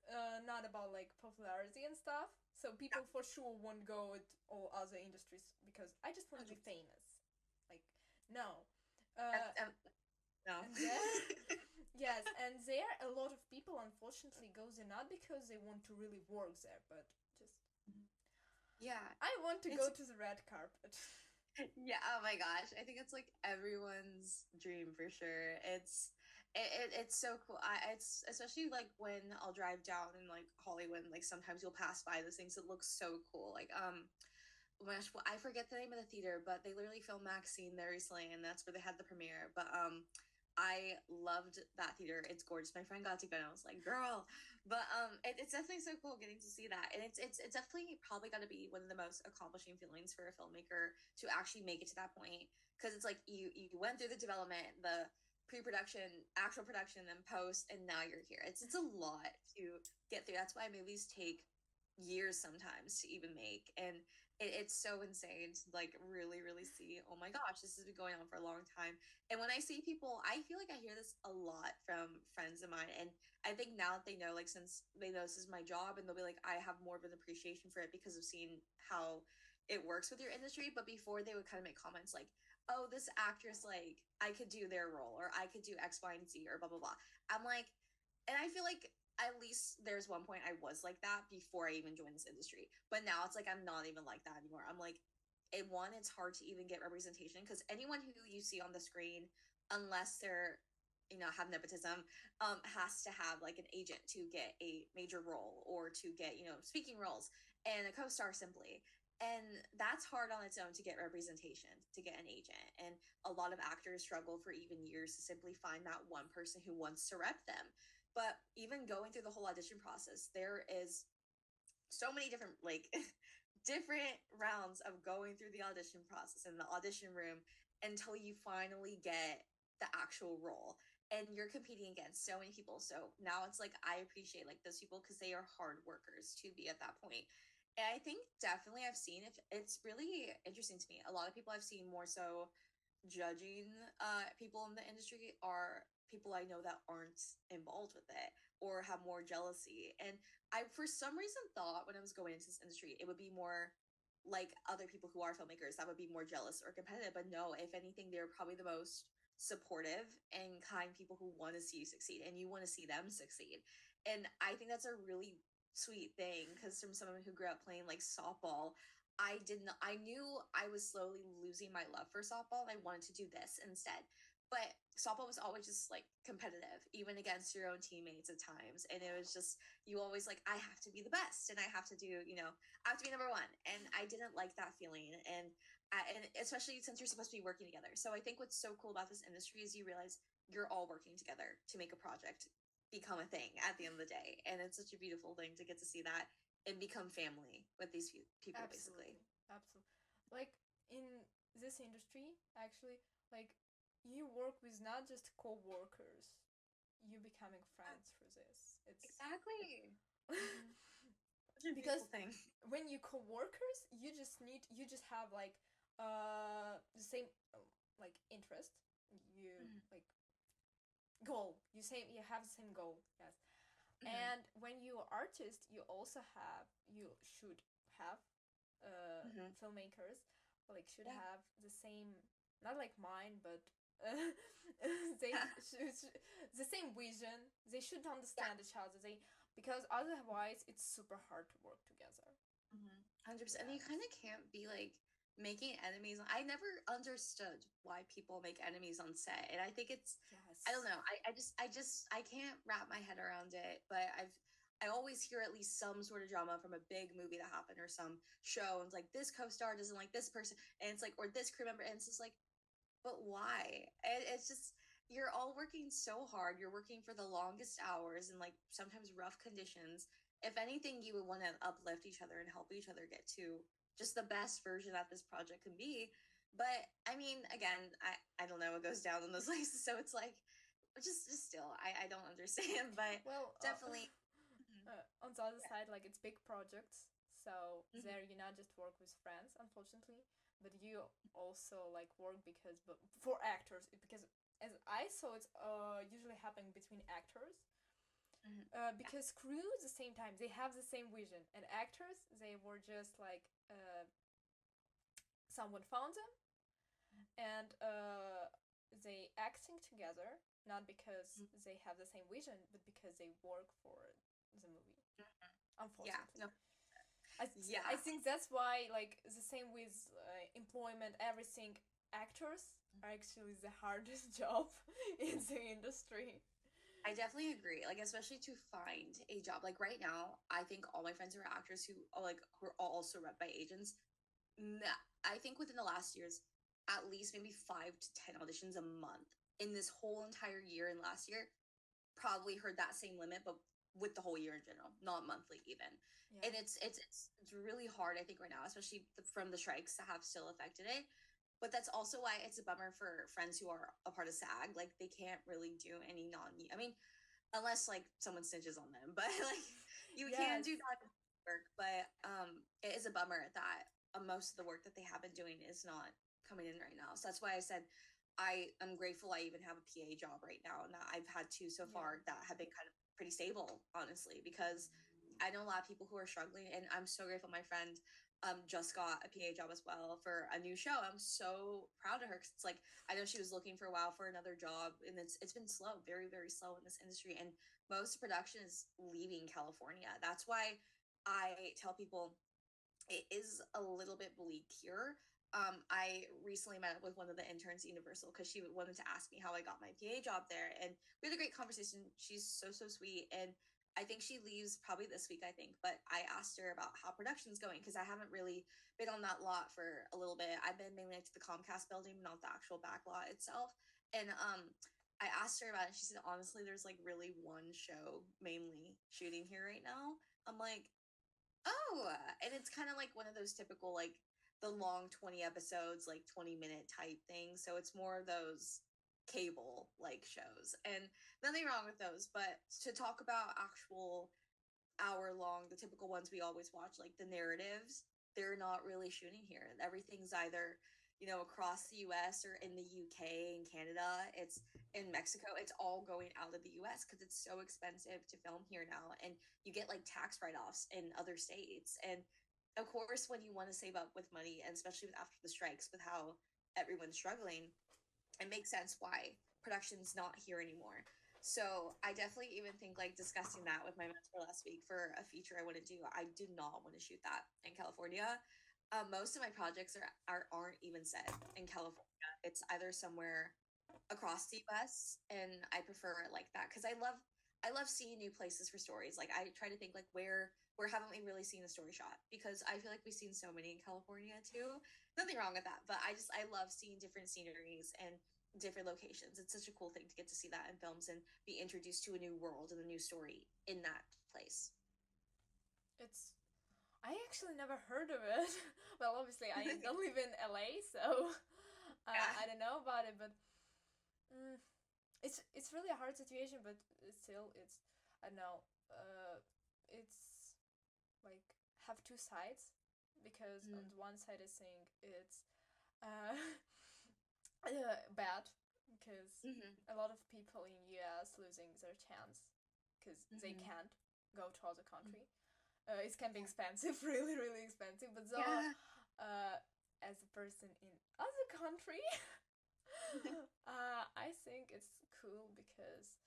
Speaker 3: not about like popularity and stuff. So people for sure won't go with all other industries because I just want to be famous. Like, no.
Speaker 2: That's,
Speaker 3: Uh,
Speaker 2: no.
Speaker 3: and there, yes, and there a lot of people unfortunately go there not because they want to really work there, but just
Speaker 2: Yeah,
Speaker 3: I want to
Speaker 2: it's
Speaker 3: go to the red carpet.
Speaker 2: yeah, oh my gosh, I think it's like everyone's dream for sure. It's so cool. It's especially like when I'll drive down in like Hollywood, like sometimes you'll pass by those things that look so cool. Like oh my gosh, well, I forget the name of the theater, but they literally filmed Maxine there recently, and that's where they had the premiere. But I loved that theater. It's gorgeous. My friend got to go, and I was like, girl. But it's definitely so cool getting to see that, and it's definitely probably got to be one of the most accomplishing feelings for a filmmaker to actually make it to that point, because it's like you went through the development, the pre-production, actual production, then post, and now you're here. It's a lot to get through. That's why movies take years sometimes to even make, and it's so insane to like really really see, oh my gosh, this has been going on for a long time. And when I see people, I feel like I hear this a lot from friends of mine, and I think now that they know, like since they know this is my job, and they'll be like, I have more of an appreciation for it because of seeing how it works with your industry. But before they would kind of make comments like, oh, this actress, like, I could do their role, or I could do X, Y, and Z, or blah, blah, blah. I'm like, and I feel like at least there's one point I was like that before I even joined this industry. But now it's like I'm not even like that anymore. I'm like, it's hard to even get representation because anyone who you see on the screen, unless they're, have nepotism, has to have like an agent to get a major role or to get, speaking roles, and a co-star simply. And that's hard on its own to get representation, to get an agent. And a lot of actors struggle for even years to simply find that one person who wants to rep them. But even going through the whole audition process, there is so many different, like, different rounds of going through the audition process in the audition room until you finally get the actual role. And you're competing against so many people. So now it's like I appreciate like those people because they are hard workers to be at that point. And I think definitely I've seen, if it's really interesting to me, a lot of people I've seen more so judging people in the industry are people I know that aren't involved with it or have more jealousy. And I, for some reason, thought when I was going into this industry, it would be more like other people who are filmmakers that would be more jealous or competitive. But no, if anything, they're probably the most supportive and kind people who want to see you succeed and you want to see them succeed. And I think that's a really sweet thing because from someone who grew up playing like softball, I knew I was slowly losing my love for softball and I wanted to do this instead. But softball was always just like competitive, even against your own teammates at times. And it was just, you always like, I have to be the best and I have to do, I have to be number one. And I didn't like that feeling. And especially since you're supposed to be working together. So I think what's so cool about this industry is you realize you're all working together to make a project become a thing at the end of the day. And it's such a beautiful thing to get to see that and become family with these people.
Speaker 3: Absolutely.
Speaker 2: Basically.
Speaker 3: Absolutely. Like in this industry, actually, like you work with not just co-workers, you becoming friends for this. It's
Speaker 2: exactly
Speaker 3: because
Speaker 2: thing.
Speaker 3: When you co-workers, you just have like the same like interest. You like goal. You have the same goal. Yes. And when you are artist, you should have filmmakers should have the same, not like mine, but they the same vision. They should understand each other. Because otherwise it's super hard to work together.
Speaker 2: 100%. And you kind of can't be like making enemies. I never understood why people make enemies on set, and I think it's I don't know. I can't wrap my head around it. But I always hear at least some sort of drama from a big movie that happened or some show, and it's like this co-star doesn't like this person, and it's like, or this crew member, and it's just like, but why? It's just you're all working so hard. You're working for the longest hours and like sometimes rough conditions. If anything, you would want to uplift each other and help each other get to just the best version that this project can be. But I mean, again, I don't know what goes down in those places, so it's like just still I don't understand. But
Speaker 3: well,
Speaker 2: definitely
Speaker 3: on the other side, like it's big projects, so there you not just work with friends, unfortunately, but you also like work but for actors, because as I saw, it's usually happening between actors. Because crew at the same time they have the same vision, and actors they were just like someone found them, and they acting together not because they have the same vision, but because they work for the movie. Unfortunately, I think that's why like the same with employment, everything. Actors are actually the hardest job in the industry.
Speaker 2: I definitely agree. Like, especially to find a job. Like right now, I think all my friends who are actors who are also rep by agents. I think within the last years, at least maybe 5 to 10 auditions a month in this whole entire year and last year, probably heard that same limit, but with the whole year in general, not monthly even. Yeah. And it's really hard, I think, right now, especially from the strikes that have still affected it. But that's also why it's a bummer for friends who are a part of SAG. Like, they can't really do any I mean, unless, like, someone snitches on them. But, like, you can do work. But it is a bummer that most of the work that they have been doing is not coming in right now. So that's why I said I'm grateful I even have a PA job right now. And that I've had two so far that have been kind of pretty stable, honestly. Because I know a lot of people who are struggling. And I'm so grateful my friend just got a PA job as well for a new show. I'm so proud of her because it's like I know she was looking for a while for another job, and it's been slow, very very slow in this industry, and most production is leaving California. That's why I tell people it is a little bit bleak here. I recently met up with one of the interns at Universal because she wanted to ask me how I got my PA job there, and we had a great conversation. She's so sweet, and I think she leaves probably this week. I think, but I asked her about how production's going because I haven't really been on that lot for a little bit. I've been mainly to the Comcast building, but not the actual back lot itself. And I asked her about it. And she said, honestly, there's like really one show mainly shooting here right now. I'm like, oh, and it's kind of like one of those typical like the long 20 episodes, like 20-minute type things. So it's more of those cable like shows. And nothing wrong with those, but to talk about actual hour long, the typical ones we always watch, like the narratives, they're not really shooting here. Everything's either, you know, across the US or in the UK and Canada. It's in Mexico. It's all going out of the US because it's so expensive to film here now. And you get like tax write offs in other states. And of course, when you want to save up with money, and especially after the strikes, with how everyone's struggling, it makes sense why production's not here anymore. So I definitely even think like discussing that with my mentor last week for a feature I want to do. I do not want to shoot that in California. Most of my projects aren't even set in California. It's either somewhere across the US, and I prefer it like that because I love seeing new places for stories. Like I try to think like where haven't we really seen a story shot, because I feel like we've seen so many in California too. Nothing wrong with that, but I love seeing different sceneries and different locations. It's such a cool thing to get to see that in films and be introduced to a new world and a new story in that place.
Speaker 3: It's I actually never heard of it. Well, obviously I don't live in LA, so
Speaker 2: Yeah.
Speaker 3: I don't know about it, but mm, it's really a hard situation, but still, it's I don't know. It's like have two sides because on the one side I think it's uh, bad because
Speaker 2: Mm-hmm.
Speaker 3: a lot of people in US losing their chance because they
Speaker 2: Mm-hmm.
Speaker 3: can't go to other country. It can be expensive, really really expensive. But so,
Speaker 2: Yeah.
Speaker 3: as a person in other country, I think it's cool because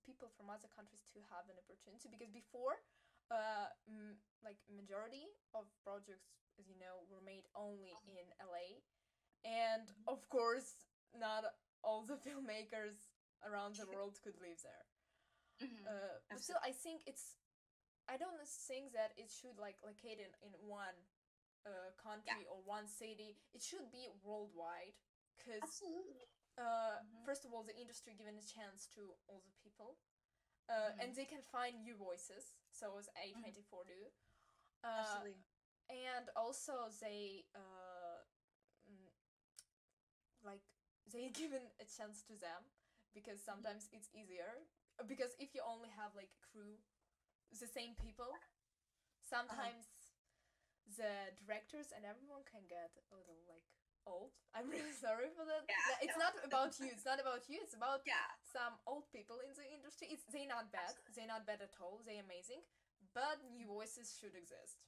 Speaker 3: people from other countries to have an opportunity, because before like majority of projects, as you know, were made only in LA, and of course not all the filmmakers around the world could live there.
Speaker 2: Mm-hmm.
Speaker 3: But still, I don't think that it should like locate in one
Speaker 2: Yeah,
Speaker 3: country or one city. It should be worldwide because
Speaker 2: absolutely.
Speaker 3: first of all, the industry given a chance to all the people,
Speaker 2: Mm-hmm.
Speaker 3: and they can find new voices. So as
Speaker 2: Mm-hmm.
Speaker 3: A24 do, uh,
Speaker 2: Absolutely.
Speaker 3: and also they mm, like they given a chance to them because sometimes it's easier, because if you only have like a crew, the same people,
Speaker 2: Uh-huh.
Speaker 3: sometimes the directors and everyone can get a little like old. I'm really sorry for that.
Speaker 2: Yeah.
Speaker 3: No, it's
Speaker 2: No.
Speaker 3: not about you. It's not about you. It's about
Speaker 2: Yeah.
Speaker 3: some old people in the industry. It's they not bad.
Speaker 2: Absolutely.
Speaker 3: They not bad at all. They amazing, but new voices should exist.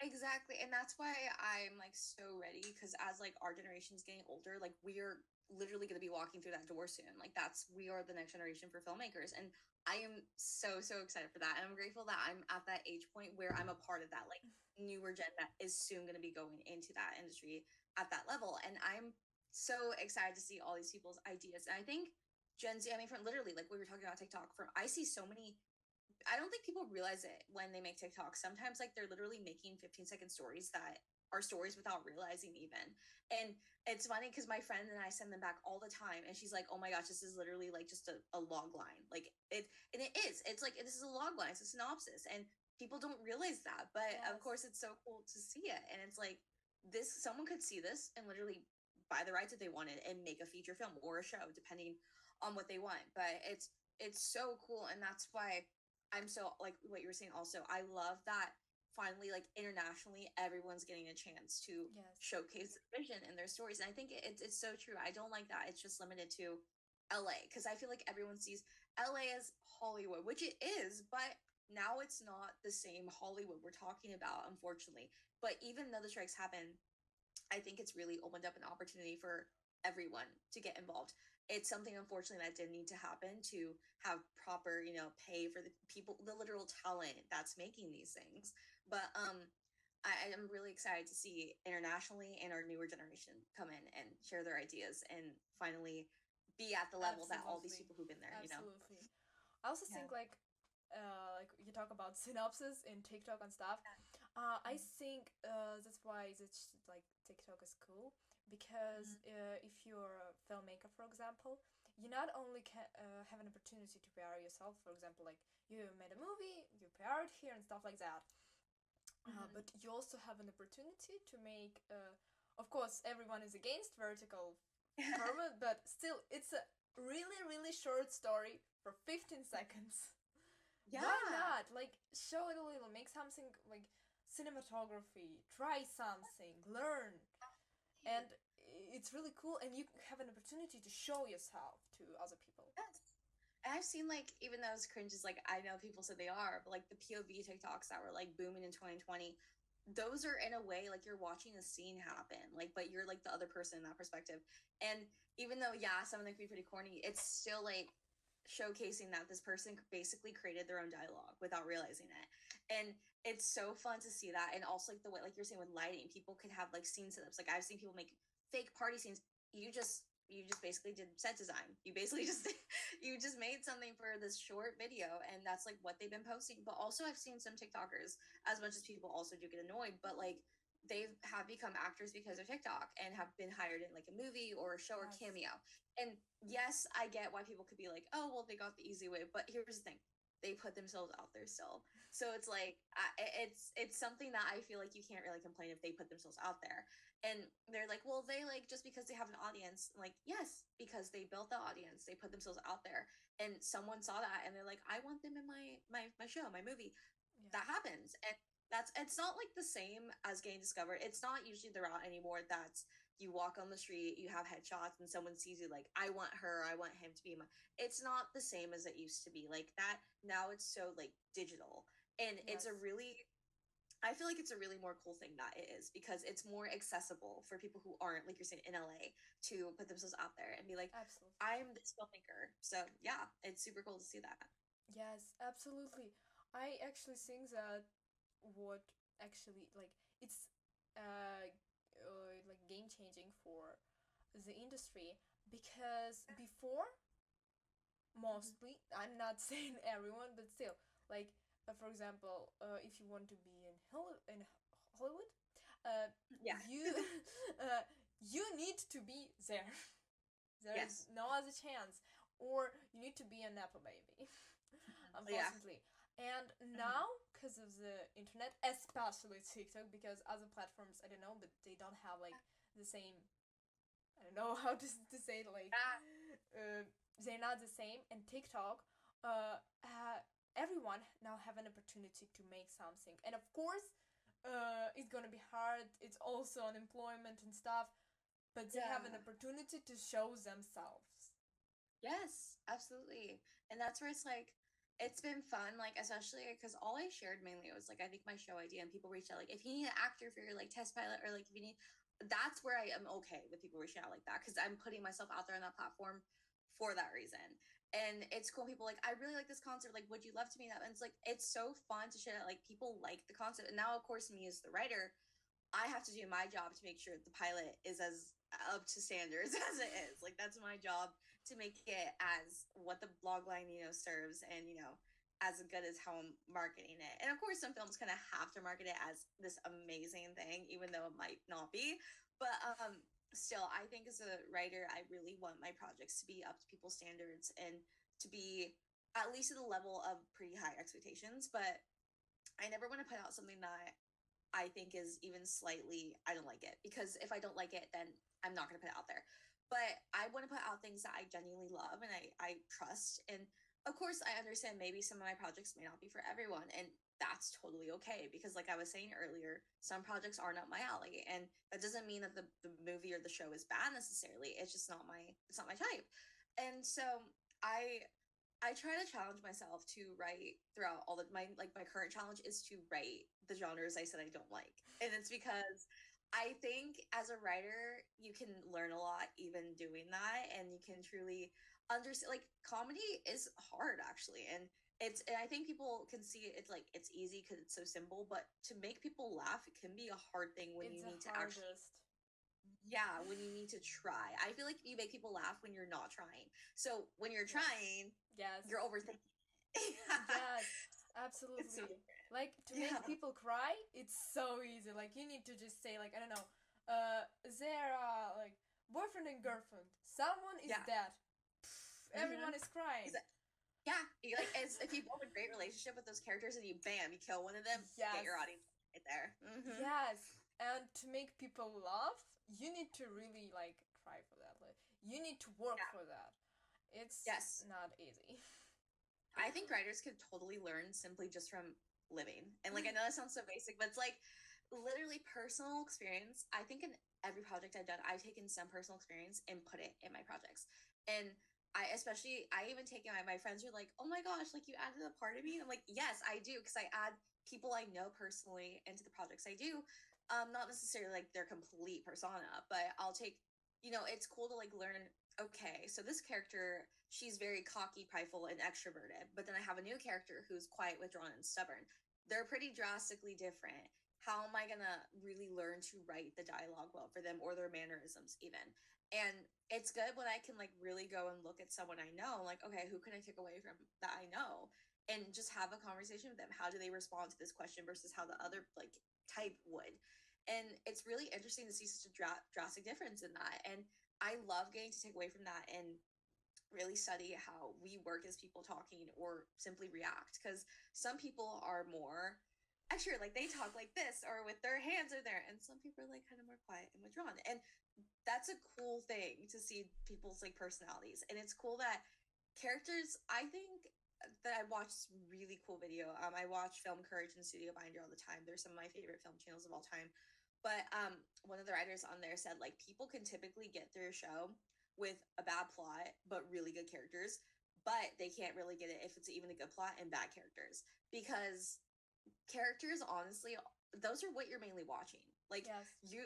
Speaker 2: Exactly. And that's why I'm like so ready, because as like our generation's getting older, like we're literally going to be walking through that door soon. Like that's we are the next generation for filmmakers, and I am so excited for that. And I'm grateful that I'm at that age point where I'm a part of that like newer gen that is soon going to be going into that industry at that level. And I'm so excited to see all these people's ideas. And I think Gen Z, I mean, from literally like we were talking about TikTok, from I see so many, I don't think people realize it when they make TikTok. Sometimes like they're literally making 15-second stories that are stories without realizing even. And it's funny because my friend and I send them back all the time, and she's like, "Oh my gosh, this is literally like just a log line." Like it, and it is. It's like this is a log line. It's a synopsis, and people don't realize that. But of
Speaker 3: Yes.
Speaker 2: course, it's so cool to see it, and it's like this. Someone could see this and literally buy the rights if they wanted and make a feature film or a show, depending on what they want. But it's so cool, and that's why I'm so like what you were saying also. I love that finally like internationally everyone's getting a chance to
Speaker 3: Yes.
Speaker 2: showcase their vision and their stories. And I think it's so true. I don't like that it's just limited to LA, because I feel like everyone sees LA as Hollywood, which it is, but now it's not the same Hollywood we're talking about, unfortunately. But even though the strikes happen, I think it's really opened up an opportunity for everyone to get involved. It's something, unfortunately, that did need to happen to have proper, pay for the people, the literal talent that's making these things. But I am really excited to see internationally and our newer generation come in and share their ideas and finally be at the level that all these
Speaker 3: Absolutely.
Speaker 2: people who've been there.
Speaker 3: Absolutely. I also
Speaker 2: Yeah.
Speaker 3: think like you talk about synopsis in TikTok and stuff. I think that's why it's like TikTok is cool because
Speaker 2: Mhm.
Speaker 3: if you're a filmmaker, for example, you not only can have an opportunity to PR yourself. For example, like you made a movie, you PR it here and stuff like that.
Speaker 2: Mhm.
Speaker 3: But you also have an opportunity to make. Of course, everyone is against vertical format, but still, it's a really really short story for 15 seconds. Why
Speaker 2: Yeah.
Speaker 3: not? Like, show it a little, make something like cinematography, try something, learn. And it's really cool, and you have an opportunity to show yourself to other people.
Speaker 2: Yes. And I've seen like, even though it's cringe as like I know people said they are, but like the POV TikToks that were like booming in 2020, those are in a way like you're watching a scene happen, like, but you're like the other person in that perspective. And even though, yeah, some of them can be pretty corny, it's still like showcasing that this person basically created their own dialogue without realizing it. And it's so fun to see that. And also like the way, like you're saying with lighting, people could have like scene setups. Like I've seen people make fake party scenes. You just basically did set design. You basically just you just made something for this short video, and that's like what they've been posting. But also I've seen some TikTokers, as much as people also do get annoyed, but like they have become actors because of TikTok and have been hired in like a movie or a show or
Speaker 3: Yes.
Speaker 2: cameo. And yes, I get why people could be like, oh well, they got the easy way, but here's the thing, they put themselves out there still. So it's like it's something that I feel like you can't really complain if they put themselves out there. And they're like, well, they like, just because they have an audience, like, yes, because they built the audience, they put themselves out there, and someone saw that and they're like, I want them in my show, my movie.
Speaker 3: Yeah.
Speaker 2: That happens. And it's not like the same as getting discovered. It's not usually the route anymore that's you walk on the street, you have headshots, and someone sees you like, I want her, I want him to be my. It's not the same as it used to be. Like that now it's so like digital. And it's a
Speaker 3: Yes.
Speaker 2: really, I feel like it's a really more cool thing that it is, because it's more accessible for people who aren't, like you're saying, in LA, to put themselves out there and be like,
Speaker 3: Absolutely.
Speaker 2: I'm this filmmaker. So yeah, it's super cool to see that.
Speaker 3: Yes, absolutely. I actually think that what actually like it's like game changing for the industry because before
Speaker 2: Mhm.
Speaker 3: mostly I'm not saying everyone but still like for example if you want to be in Hollywood
Speaker 2: Yeah.
Speaker 3: you uh, you need to be there. There is
Speaker 2: Yes.
Speaker 3: no other chance, or you need to be a nepo baby.
Speaker 2: Yeah.
Speaker 3: Unfortunately. And
Speaker 2: Mhm.
Speaker 3: now, because of the internet, especially TikTok, because other platforms, I don't know, but they don't have like the same. I don't know how to say it. Like,
Speaker 2: Ah,
Speaker 3: uh, they're not the same. And TikTok, everyone now have an opportunity to make something. And of course, it's gonna be hard. It's also unemployment and stuff, but they have an
Speaker 2: yeah.
Speaker 3: opportunity to show themselves.
Speaker 2: Yes, absolutely. And that's where it's like, it's been fun, like, especially because all I shared mainly was like, I think my show idea, and people reached out, like, if you need an actor for your like test pilot, or like, if you need, that's where I am okay with people reaching out like that, because I'm putting myself out there on that platform for that reason. And it's cool. People like, I really like this concept. Like, would you love to meet that? And it's like, it's so fun to share that. Like, people like the concept. And now, of course, me as the writer, I have to do my job to make sure the pilot is as up to standards as it is. Like that's my job, to make it as what the blog line, serves, and as good as how I'm marketing it. And of course, some films kind of have to market it as this amazing thing, even though it might not be. But still, I think as a writer, I really want my projects to be up to people's standards and to be at least at the level of pretty high expectations. But I never want to put out something that I think is even slightly, I don't like it, because if I don't like it, then I'm not going to put it out there. But I want to put out things that I genuinely love and I trust. And of course, I understand maybe some of my projects may not be for everyone. And that's totally okay, because like I was saying earlier, some projects are not my alley. And that doesn't mean that the movie or the show is bad necessarily. It's just not my type. And so I I try to challenge myself to write throughout all the my current challenge is to write the genres I said I don't like. And it's because I think as a writer, you can learn a lot even doing that, and you can truly understand, like, comedy is hard actually. And I think people can see it, it's like it's easy because it's so simple, but to make people laugh, it can be a hard thing when
Speaker 3: It's
Speaker 2: you
Speaker 3: the
Speaker 2: need to actually,
Speaker 3: hardest.
Speaker 2: yeah, when you need to try. I feel like you make people laugh when you're not trying. So when you're
Speaker 3: Yes.
Speaker 2: trying,
Speaker 3: Yes.
Speaker 2: you're overthinking it.
Speaker 3: Yes,
Speaker 2: It's so
Speaker 3: absolutely.
Speaker 2: different.
Speaker 3: Like to
Speaker 2: Yeah.
Speaker 3: make people cry, it's so easy. Like you need to just say like I don't know, they're like boyfriend and girlfriend. Someone is
Speaker 2: Yeah.
Speaker 3: dead. Pff,
Speaker 2: Mm-hmm.
Speaker 3: everyone is crying.
Speaker 2: Yeah. Like, as if you build a great relationship with those characters and you bam, you kill one of them, get
Speaker 3: Yes.
Speaker 2: your audience right there. Mm-hmm.
Speaker 3: Yes, and to make people laugh, you need to really like cry for that. Like you need to work
Speaker 2: Yeah.
Speaker 3: for that. It's
Speaker 2: Yes.
Speaker 3: not easy.
Speaker 2: I think writers could totally learn simply just from living. And like, I know that sounds so basic, but it's like literally personal experience. I think in every project I've done, I've taken some personal experience and put it in my projects. And I even take it, my friends are like, oh my gosh, like you added a part of me. And I'm like, yes, I do. Cause I add people I know personally into the projects I do. Not necessarily like their complete persona, but I'll take, it's cool to like learn, okay, so this character, she's very cocky, prideful, and extroverted. But then I have a new character who's quiet, withdrawn, and stubborn. They're pretty drastically different. How am I gonna really learn to write the dialogue well for them, or their mannerisms even? And it's good when I can like really go and look at someone I know, like, okay, who can I take away from that I know? And just have a conversation with them. How do they respond to this question versus how the other like type would? And it's really interesting to see such a drastic difference in that. And I love getting to take away from that and really study how we work as people talking or simply react, because some people are more extra, like they talk like this or with their hands are there, and some people are like kind of more quiet and withdrawn. And that's a cool thing to see people's like personalities. And it's cool that characters, I think, that I watch this really cool video. I watch Film Courage and Studio Binder all the time. They're some of my favorite film channels of all time. But one of the writers on there said like people can typically get through a show with a bad plot but really good characters, but they can't really get it if it's even a good plot and bad characters, because characters, honestly, those are what you're mainly watching. Like,
Speaker 3: Yes.
Speaker 2: you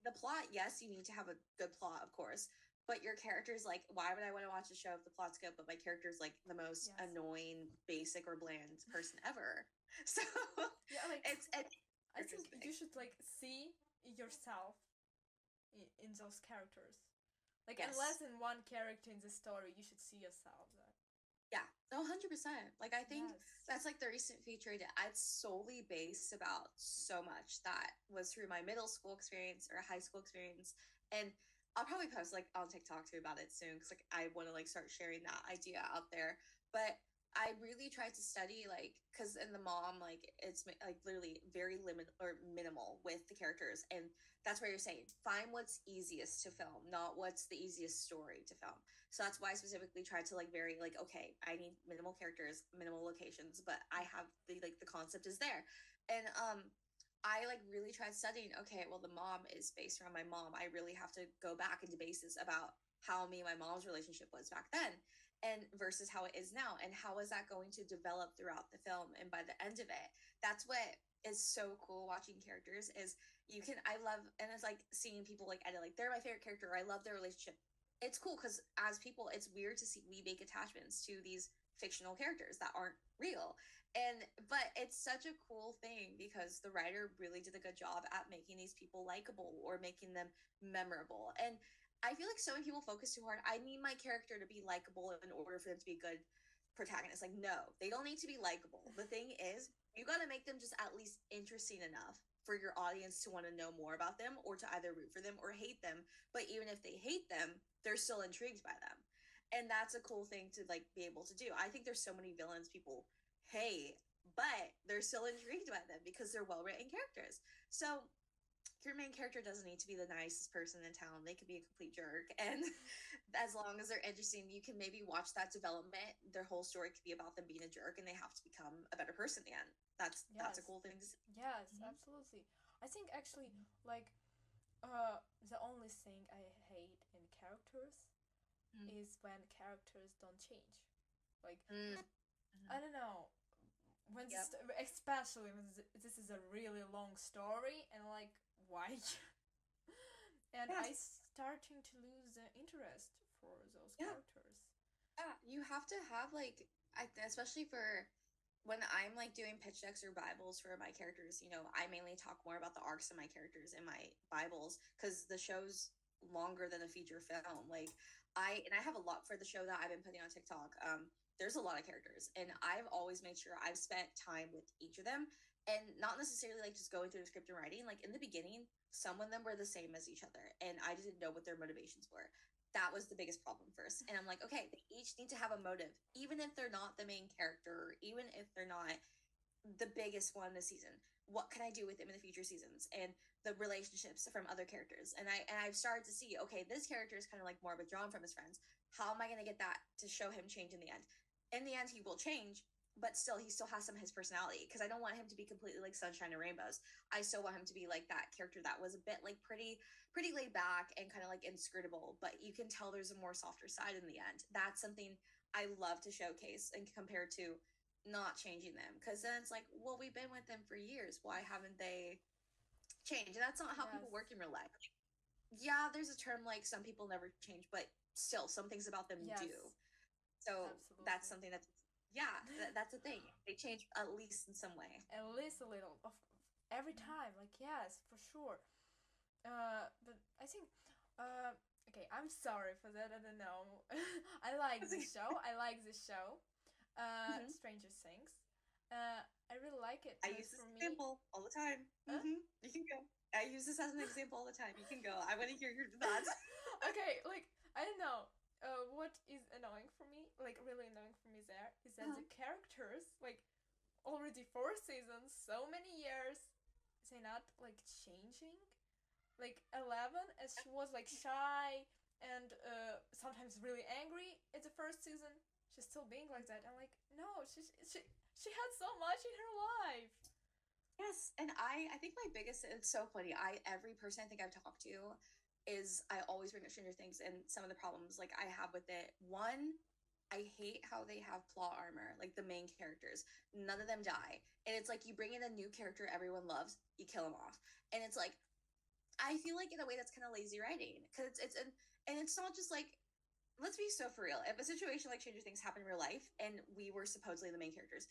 Speaker 2: the plot, yes, you need to have a good plot, of course, but your character's like, why would I want to watch a show if the plot's good but my character's like the most
Speaker 3: Yes.
Speaker 2: annoying, basic, or bland person ever? So
Speaker 3: Yeah, like
Speaker 2: it's
Speaker 3: I think you should like see yourself in those characters. Like
Speaker 2: Yes.
Speaker 3: unless in one character in the story, you should see yourself there.
Speaker 2: Yeah, 100%. Like, I think
Speaker 3: Yes.
Speaker 2: that's like the recent feature I did. It's solely based about so much that was through my middle school experience or high school experience. And I'll probably post like on TikTok too about it soon, because like I want to like start sharing that idea out there. But I really tried to study, like, because in the mom, like, it's like literally very limited or minimal with the characters. And that's where you're saying find what's easiest to film, not what's the easiest story to film. So that's why I specifically tried to like very like, okay, I need minimal characters, minimal locations, but I have the concept is there. And I like really tried studying, okay, well, the mom is based around my mom. I really have to go back into basis about how me and my mom's relationship was back then and versus how it is now, and how is that going to develop throughout the film and by the end of it. That's what is so cool watching characters is you can, I love, and it's like seeing people like edit, like they're my favorite character, or I love their relationship. It's cool because as people, it's weird to see we make attachments to these fictional characters that aren't real. And but it's such a cool thing because the writer really did a good job at making these people likable or making them memorable. And I feel like so many people focus too hard. I need my character to be likable in order for them to be a good protagonist. Like, no, they don't need to be likable. The thing is, you got to make them just at least interesting enough for your audience to want to know more about them, or to either root for them or hate them. But even if they hate them, they're still intrigued by them. And that's a cool thing to like be able to do. I think there's so many villains people hate, but they're still intrigued by them because they're well written characters. So your main character doesn't need to be the nicest person in town. They could be a complete jerk. And as long as they're interesting, you can maybe watch that development. Their whole story could be about them being a jerk and they have to become a better person in the end. That's a
Speaker 3: Yes.
Speaker 2: cool thing to see.
Speaker 3: Yes,
Speaker 2: Mhm.
Speaker 3: absolutely. I think actually like the only thing I hate in characters
Speaker 2: Mhm.
Speaker 3: is when characters don't change. Like,
Speaker 2: Mm.
Speaker 3: I don't know, when
Speaker 2: Yep.
Speaker 3: especially when this is a really long story, and like, why? And I
Speaker 2: Yes.
Speaker 3: starting to lose the interest for those
Speaker 2: Yeah.
Speaker 3: characters.
Speaker 2: Yeah. You have to have like, especially for when I'm like doing pitch decks or Bibles for my characters, I mainly talk more about the arcs of my characters in my Bibles because the show's longer than a feature film. Like I have a lot for the show that I've been putting on TikTok. There's a lot of characters, and I've always made sure I've spent time with each of them, and not necessarily like just going through the script and writing. Like in the beginning, some of them were the same as each other, and I didn't know what their motivations were. That was the biggest problem first. And I'm like, okay, they each need to have a motive, even if they're not the main character, even if they're not the biggest one this season. What can I do with them in the future seasons? And the relationships from other characters. And I've started to see, okay, this character is kind of like more withdrawn from his friends. How am I gonna get that to show him change in the end? In the end, he will change, but still he still has some of his personality, because I don't want him to be completely like sunshine and rainbows. I still want him to be like that character that was a bit like pretty laid back and kind of like inscrutable, but you can tell there's a more softer side in the end. That's something I love to showcase and compare to not changing them, because then it's like, well, we've been with them for years, why haven't they changed? And that's not how people
Speaker 3: Yes.
Speaker 2: work in real life. Like, yeah, there's a term like some people never change, but still some things about them
Speaker 3: Yes.
Speaker 2: do. So that's
Speaker 3: Absolutely.
Speaker 2: something that's, yeah, that's a thing. They change at least in some way.
Speaker 3: At least a little of every time. Like, yes, for sure. But I think, okay, I'm sorry for that. I don't know. I like this show. I like this show.
Speaker 2: Mhm.
Speaker 3: Stranger Things. I really like it,
Speaker 2: I
Speaker 3: but
Speaker 2: use this
Speaker 3: for me,
Speaker 2: example all the time.
Speaker 3: uh,
Speaker 2: You can go. I use this as an example all the time. You can go. I want to hear your thoughts.
Speaker 3: okay, like, I don't know. What is annoying for me, like really annoying for me there, is that the characters, like, already 4 seasons, so many years, they're not like changing. Like 11, as she was like shy and sometimes really angry in the first season, she's still being like that. I'm like, no, she had so much in her life.
Speaker 2: Yes, and I think my biggest, it's so funny. Every person I think I've talked to is, I always bring up Stranger Things and some of the problems like I have with it. One, I hate how they have plot armor, like the main characters. None of them die. And it's like you bring in a new character everyone loves, you kill them off. And it's like, I feel like in a way that's kind of lazy writing, because and it's not just like, let's be so for real. If a situation like Stranger Things happened in real life and we were supposedly the main characters,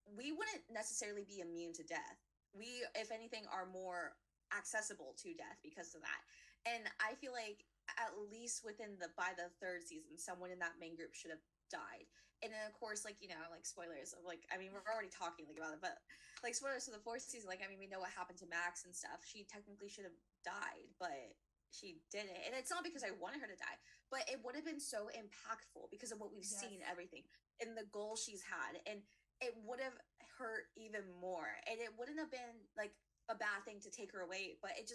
Speaker 2: we wouldn't necessarily be immune to death. We, if anything, are more accessible to death because of that. And I feel like at least within the by the third season, someone in that main group should have died. And then of course, like, like spoilers of like, I mean, we're already talking like about it, but like spoilers for the fourth season, like, I mean, we know what happened to Max and stuff. She technically should have died, but she didn't. And it's not because I wanted her to die, but it would have been so impactful because of what we've
Speaker 3: Yes.
Speaker 2: seen, everything, and the goal she's had. And it would have hurt even more. And it wouldn't have been like a bad thing to take her away, but it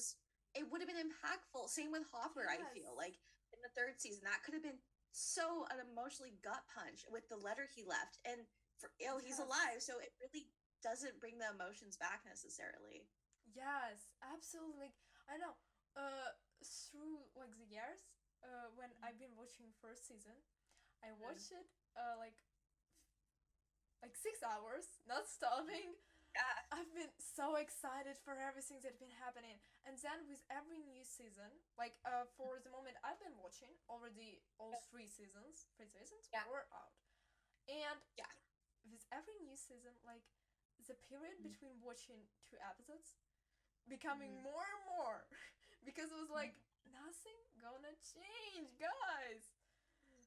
Speaker 2: would have been impactful. Same with Hopper, I
Speaker 3: Yes.
Speaker 2: feel like in the third season, that could have been so an emotionally gut punch with the letter he left. And he's
Speaker 3: Yes.
Speaker 2: alive, so it really doesn't bring the emotions back necessarily.
Speaker 3: Yes, absolutely. Like, I know. Through like the years, when I've been watching first season, I watched it like 6 hours, not stopping.
Speaker 2: Yeah.
Speaker 3: I've been so excited for everything that's been happening, and then with every new season, like for the moment I've been watching already all 3 seasons. 3 seasons
Speaker 2: Yeah.
Speaker 3: were out, and
Speaker 2: Yeah.
Speaker 3: with every new season, like the period between watching 2 episodes becoming more and more because it was like nothing gonna change, guys.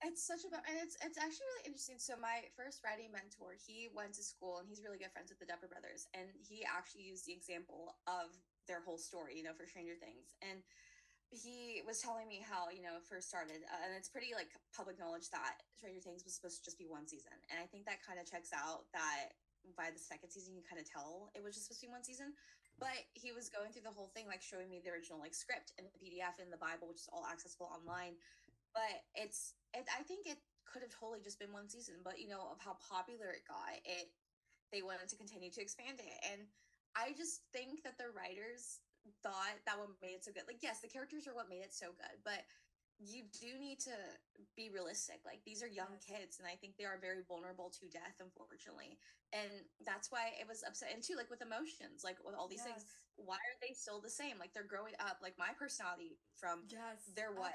Speaker 2: It's such about, and it's actually really interesting. So my first writing mentor, he went to school and he's really good friends with the Duffer Brothers, and he actually used the example of their whole story, for Stranger Things. And he was telling me how, it first started, and it's pretty like public knowledge that Stranger Things was supposed to just be one season, and I think that kind of checks out that by the second season you kind of tell it was just supposed to be one season. But he was going through the whole thing, like showing me the original like script and the PDF in the Bible, which is all accessible online. But I think it could have totally just been one season, but of how popular it got, they wanted to continue to expand it. And I just think that the writers thought that what made it so good. Like, yes, the characters are what made it so good, but you do need to be realistic. Like these are young
Speaker 3: Yes.
Speaker 2: kids, and I think they are very vulnerable to death, unfortunately. And that's why it was upsetting too, like with emotions, like with all these things.
Speaker 3: Yes.
Speaker 2: Why are they still the same? Like they're growing up. Like my personality from
Speaker 3: Yes.
Speaker 2: their what?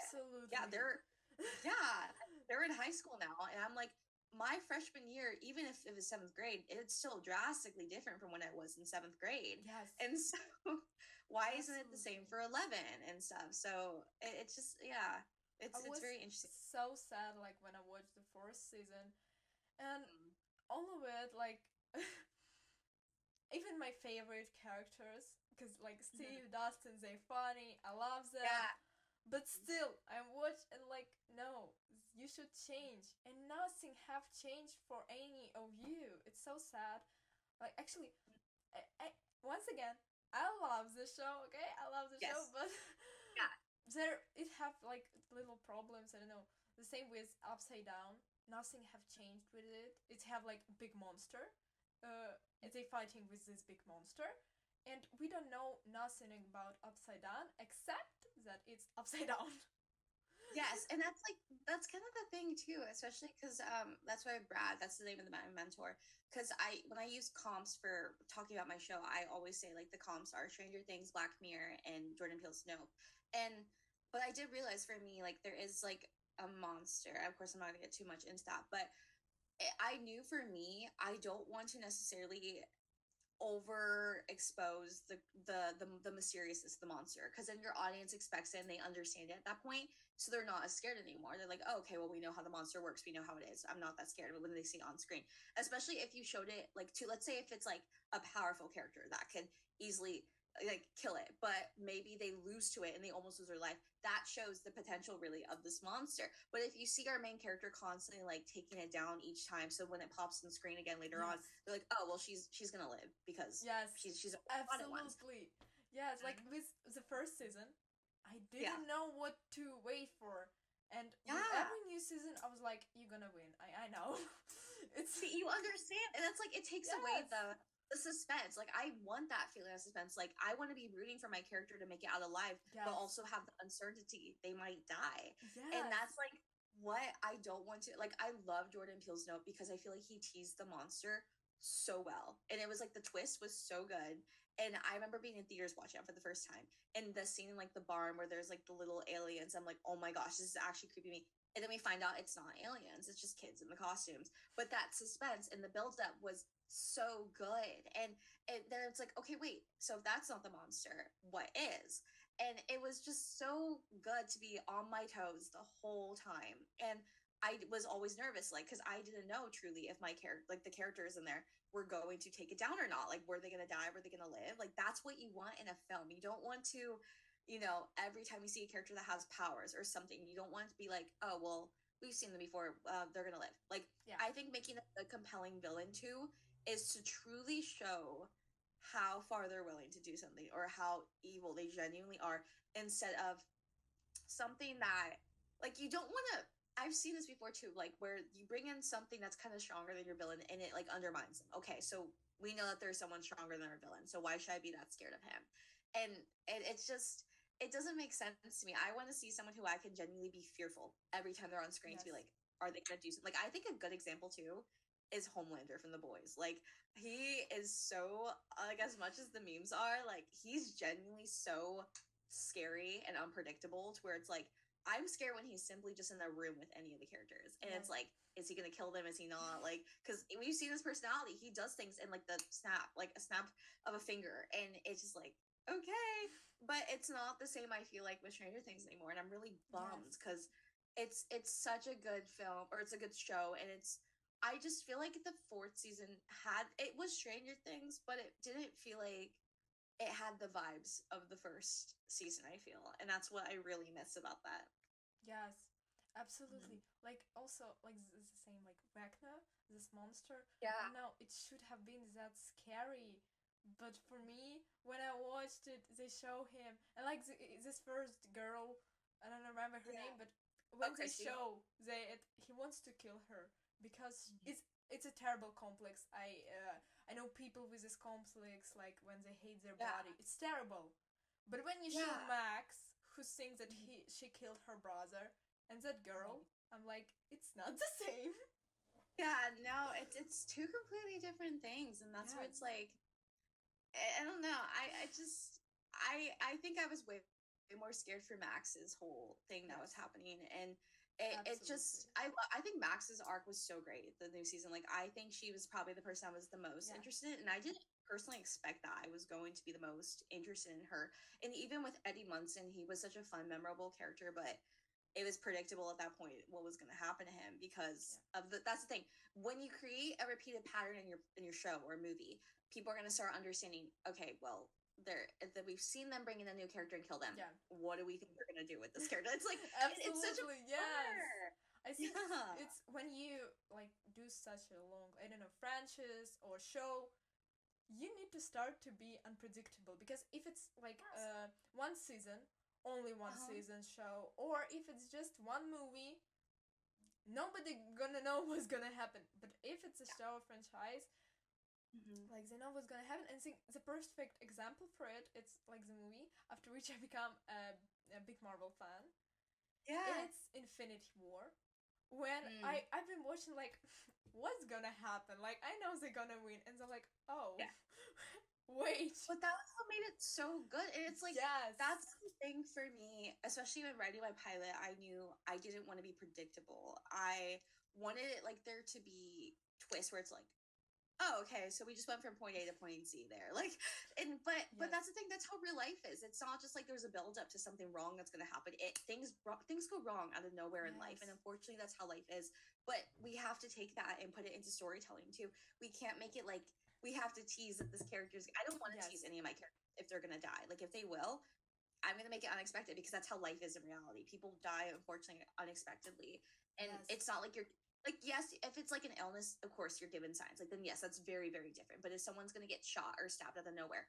Speaker 2: Yeah,
Speaker 3: Absolutely.
Speaker 2: they're in high school now, and I'm like, my freshman year, even if it was seventh grade, it's still drastically different from when I was in seventh grade.
Speaker 3: Yes.
Speaker 2: And so, why isn't it the same
Speaker 3: Absolutely.
Speaker 2: for 11 and stuff? So it's just, yeah,
Speaker 3: I
Speaker 2: it's
Speaker 3: was
Speaker 2: very interesting.
Speaker 3: so sad like when I watched the fourth season, and
Speaker 2: Mm.
Speaker 3: all of it like even my favorite characters, because like
Speaker 2: Mhm.
Speaker 3: Steve, Dustin, they're funny. I love them,
Speaker 2: Yeah.
Speaker 3: but still, I watch and like no, you should change, and nothing have changed for any of you. It's so sad. Like actually, I once again, I love the show. Okay, I love the show,
Speaker 2: Yes.
Speaker 3: but
Speaker 2: Yeah.
Speaker 3: there it have like little problems. I don't know. The same with Upside Down. Nothing have changed with it. It have like big monster. They fighting with this big monster, and we don't know nothing about Upside Down except that it's upside down.
Speaker 2: Yes, and that's kind of the thing too, especially because that's why Brad, that's the name of my mentor. Because when I use comps for talking about my show, I always say like the comps are Stranger Things, Black Mirror, and Jordan Peele's Snow. And but I did realize for me like there is like a monster. Of course, I'm not gonna get too much into that, but I knew for me, I don't want to necessarily overexpose the mysteriousness of the monster, because then your audience expects it and they understand it at that point, so they're not as scared anymore. They're like, oh, okay, well, we know how the monster works, we know how it is, I'm not that scared when they see it on screen. Especially if you showed it like to, let's say if it's like a powerful character that can easily like kill it, but maybe they lose to it and they almost lose their life, that shows the potential really of this monster. But if you see our main character constantly like taking it down each time, so when it pops on the screen again later on,
Speaker 3: Yes.
Speaker 2: they're like, oh well, she's gonna live because
Speaker 3: Yes,
Speaker 2: she's fought it once.
Speaker 3: absolutely. Yes, like with the first season, I
Speaker 2: Yeah,
Speaker 3: didn't know what to wait for. And with
Speaker 2: yeah.
Speaker 3: every new season, I was like, you're gonna win. I know. It's.
Speaker 2: See, you understand, and that's like it takes away
Speaker 3: Yes.
Speaker 2: the suspense. Like I want that feeling of suspense. Like I want to be rooting for my character to make it out alive, but
Speaker 3: Yes.
Speaker 2: also have the uncertainty they might die. And
Speaker 3: Yes.
Speaker 2: that's like what I don't want to like. I love Jordan Peele's Note because I feel like he teased the monster so well, and it was like the twist was so good. And I remember being in theaters watching it for the first time, and the scene in like the barn where there's like the little aliens. I'm like, oh my gosh, this is actually creepy me. And then we find out it's not aliens; it's just kids in the costumes. But that suspense and the build-up was so good. And then it's like, okay, wait, so if that's not the monster, what is? And it was just so good to be on my toes the whole time. And I was always nervous, like, because I didn't know truly if my character, like the characters in there, were going to take it down or not. Like, were they going to die? Were they going to live? Like, that's what you want in a film. You don't want to, every time you see a character that has powers or something, you don't want to be like, oh, well, we've seen them before. They're gonna live. Like
Speaker 3: Yeah.
Speaker 2: I think making a compelling villain too is to truly show how far they're willing to do something or how evil they genuinely are, instead of something that like you don't want to. I've seen this before too, like where you bring in something that's kind of stronger than your villain and it like undermines them. Okay, so we know that there's someone stronger than our villain, so why should I be that scared of him? And it's just, it doesn't make sense to me. I want to see someone who I can genuinely be fearful every time they're on screen, to be
Speaker 3: Yes.
Speaker 2: like, are they gonna do something? Like I think a good example too is Homelander from The Boys. Like he is so like, as much as the memes are, like he's genuinely so scary and unpredictable to where it's like I'm scared when he's simply just in a room with any of the characters. And it's
Speaker 3: Yes.
Speaker 2: like, is he gonna kill them? Is he not? Like, because we've seen his personality. He does things in like the snap, like a snap of a finger. And it's just like, okay. But it's not the same, I feel like, with Stranger Things anymore. And I'm really bummed
Speaker 3: Yes.
Speaker 2: because it's such a good film, or it's a good show, and it's I just feel like the fourth season had, it was Stranger Things, but it didn't feel like it had the vibes of the first season, I feel. And that's what I really miss about that.
Speaker 3: Yes.
Speaker 2: Mhm.
Speaker 3: Absolutely. Like also like the same like Vecna, this monster. I
Speaker 2: Yeah.
Speaker 3: don't know. It should have been that scary. But for me, when I watched it, they show him and like this first girl. I don't remember her
Speaker 2: Yeah.
Speaker 3: name, but
Speaker 2: Oh,
Speaker 3: when they
Speaker 2: Christy.
Speaker 3: show he wants to kill her because
Speaker 2: Mhm.
Speaker 3: it's a terrible complex. I know people with this complex like when they hate their
Speaker 2: Yeah.
Speaker 3: body. It's terrible. But when you show
Speaker 2: Yeah.
Speaker 3: Max, who thinks that she killed her brother, and that girl, I'm like, it's not the same.
Speaker 2: Yeah, no, it's two completely different things, and that's where
Speaker 3: Yes.
Speaker 2: it's like, I don't know. I think I was way more scared for Max's whole thing that was
Speaker 3: Yes.
Speaker 2: happening, and it just I think Max's arc was so great the new season. Like I think she was probably the person I was the most
Speaker 3: Yeah.
Speaker 2: interested in, and I didn't personally expect that I was going to be the most interested in her. And even with Eddie Munson, he was such a fun, memorable character, but it was predictable at that point what was going to happen to him because of that's the thing. When you create a repeated pattern in your show or movie, people are going to start understanding, okay, well, that we've seen them bring in a new character and kill them.
Speaker 3: Yeah.
Speaker 2: What do we think they're going to do with this character? It's like
Speaker 3: absolutely,
Speaker 2: it's such a
Speaker 3: yes. I think
Speaker 2: Yeah.
Speaker 3: it's when you like do such a long, I don't know, franchise or show, you need to start to be unpredictable, because if it's like one season, only one season show, or if it's just one movie, nobody gonna know what's gonna happen. But if it's a show franchise, like they know what's gonna happen. And think the perfect example for it, it's like the movie after which I become a big Marvel fan.
Speaker 2: Yeah.
Speaker 3: It's Infinity War. When I've been watching, like, what's gonna happen? Like, I know they're gonna win, and they're like, oh,
Speaker 2: Yeah.
Speaker 3: wait.
Speaker 2: But that was what made it so good. And it's like,
Speaker 3: yes.
Speaker 2: that's the thing for me, especially when writing my pilot. I knew I didn't want to be predictable. I wanted it like there to be twists where it's like, oh, okay, so we just went from point A to point C there. Like, but that's the thing. That's how real life is. It's not just like there's a build up to something wrong that's going to happen. Things go wrong out of nowhere in life, and unfortunately, that's how life is. But we have to take that and put it into storytelling too. We can't make it like we have to tease that this character's. I don't want to tease any of my characters if they're going to die. Like if they will, I'm going to make it unexpected because that's how life is in reality. People die unfortunately unexpectedly, and it's not like you're. Like, yes, if it's like an illness, of course, you're given signs. Like, then yes, that's very, very different. But if someone's going to get shot or stabbed out of nowhere,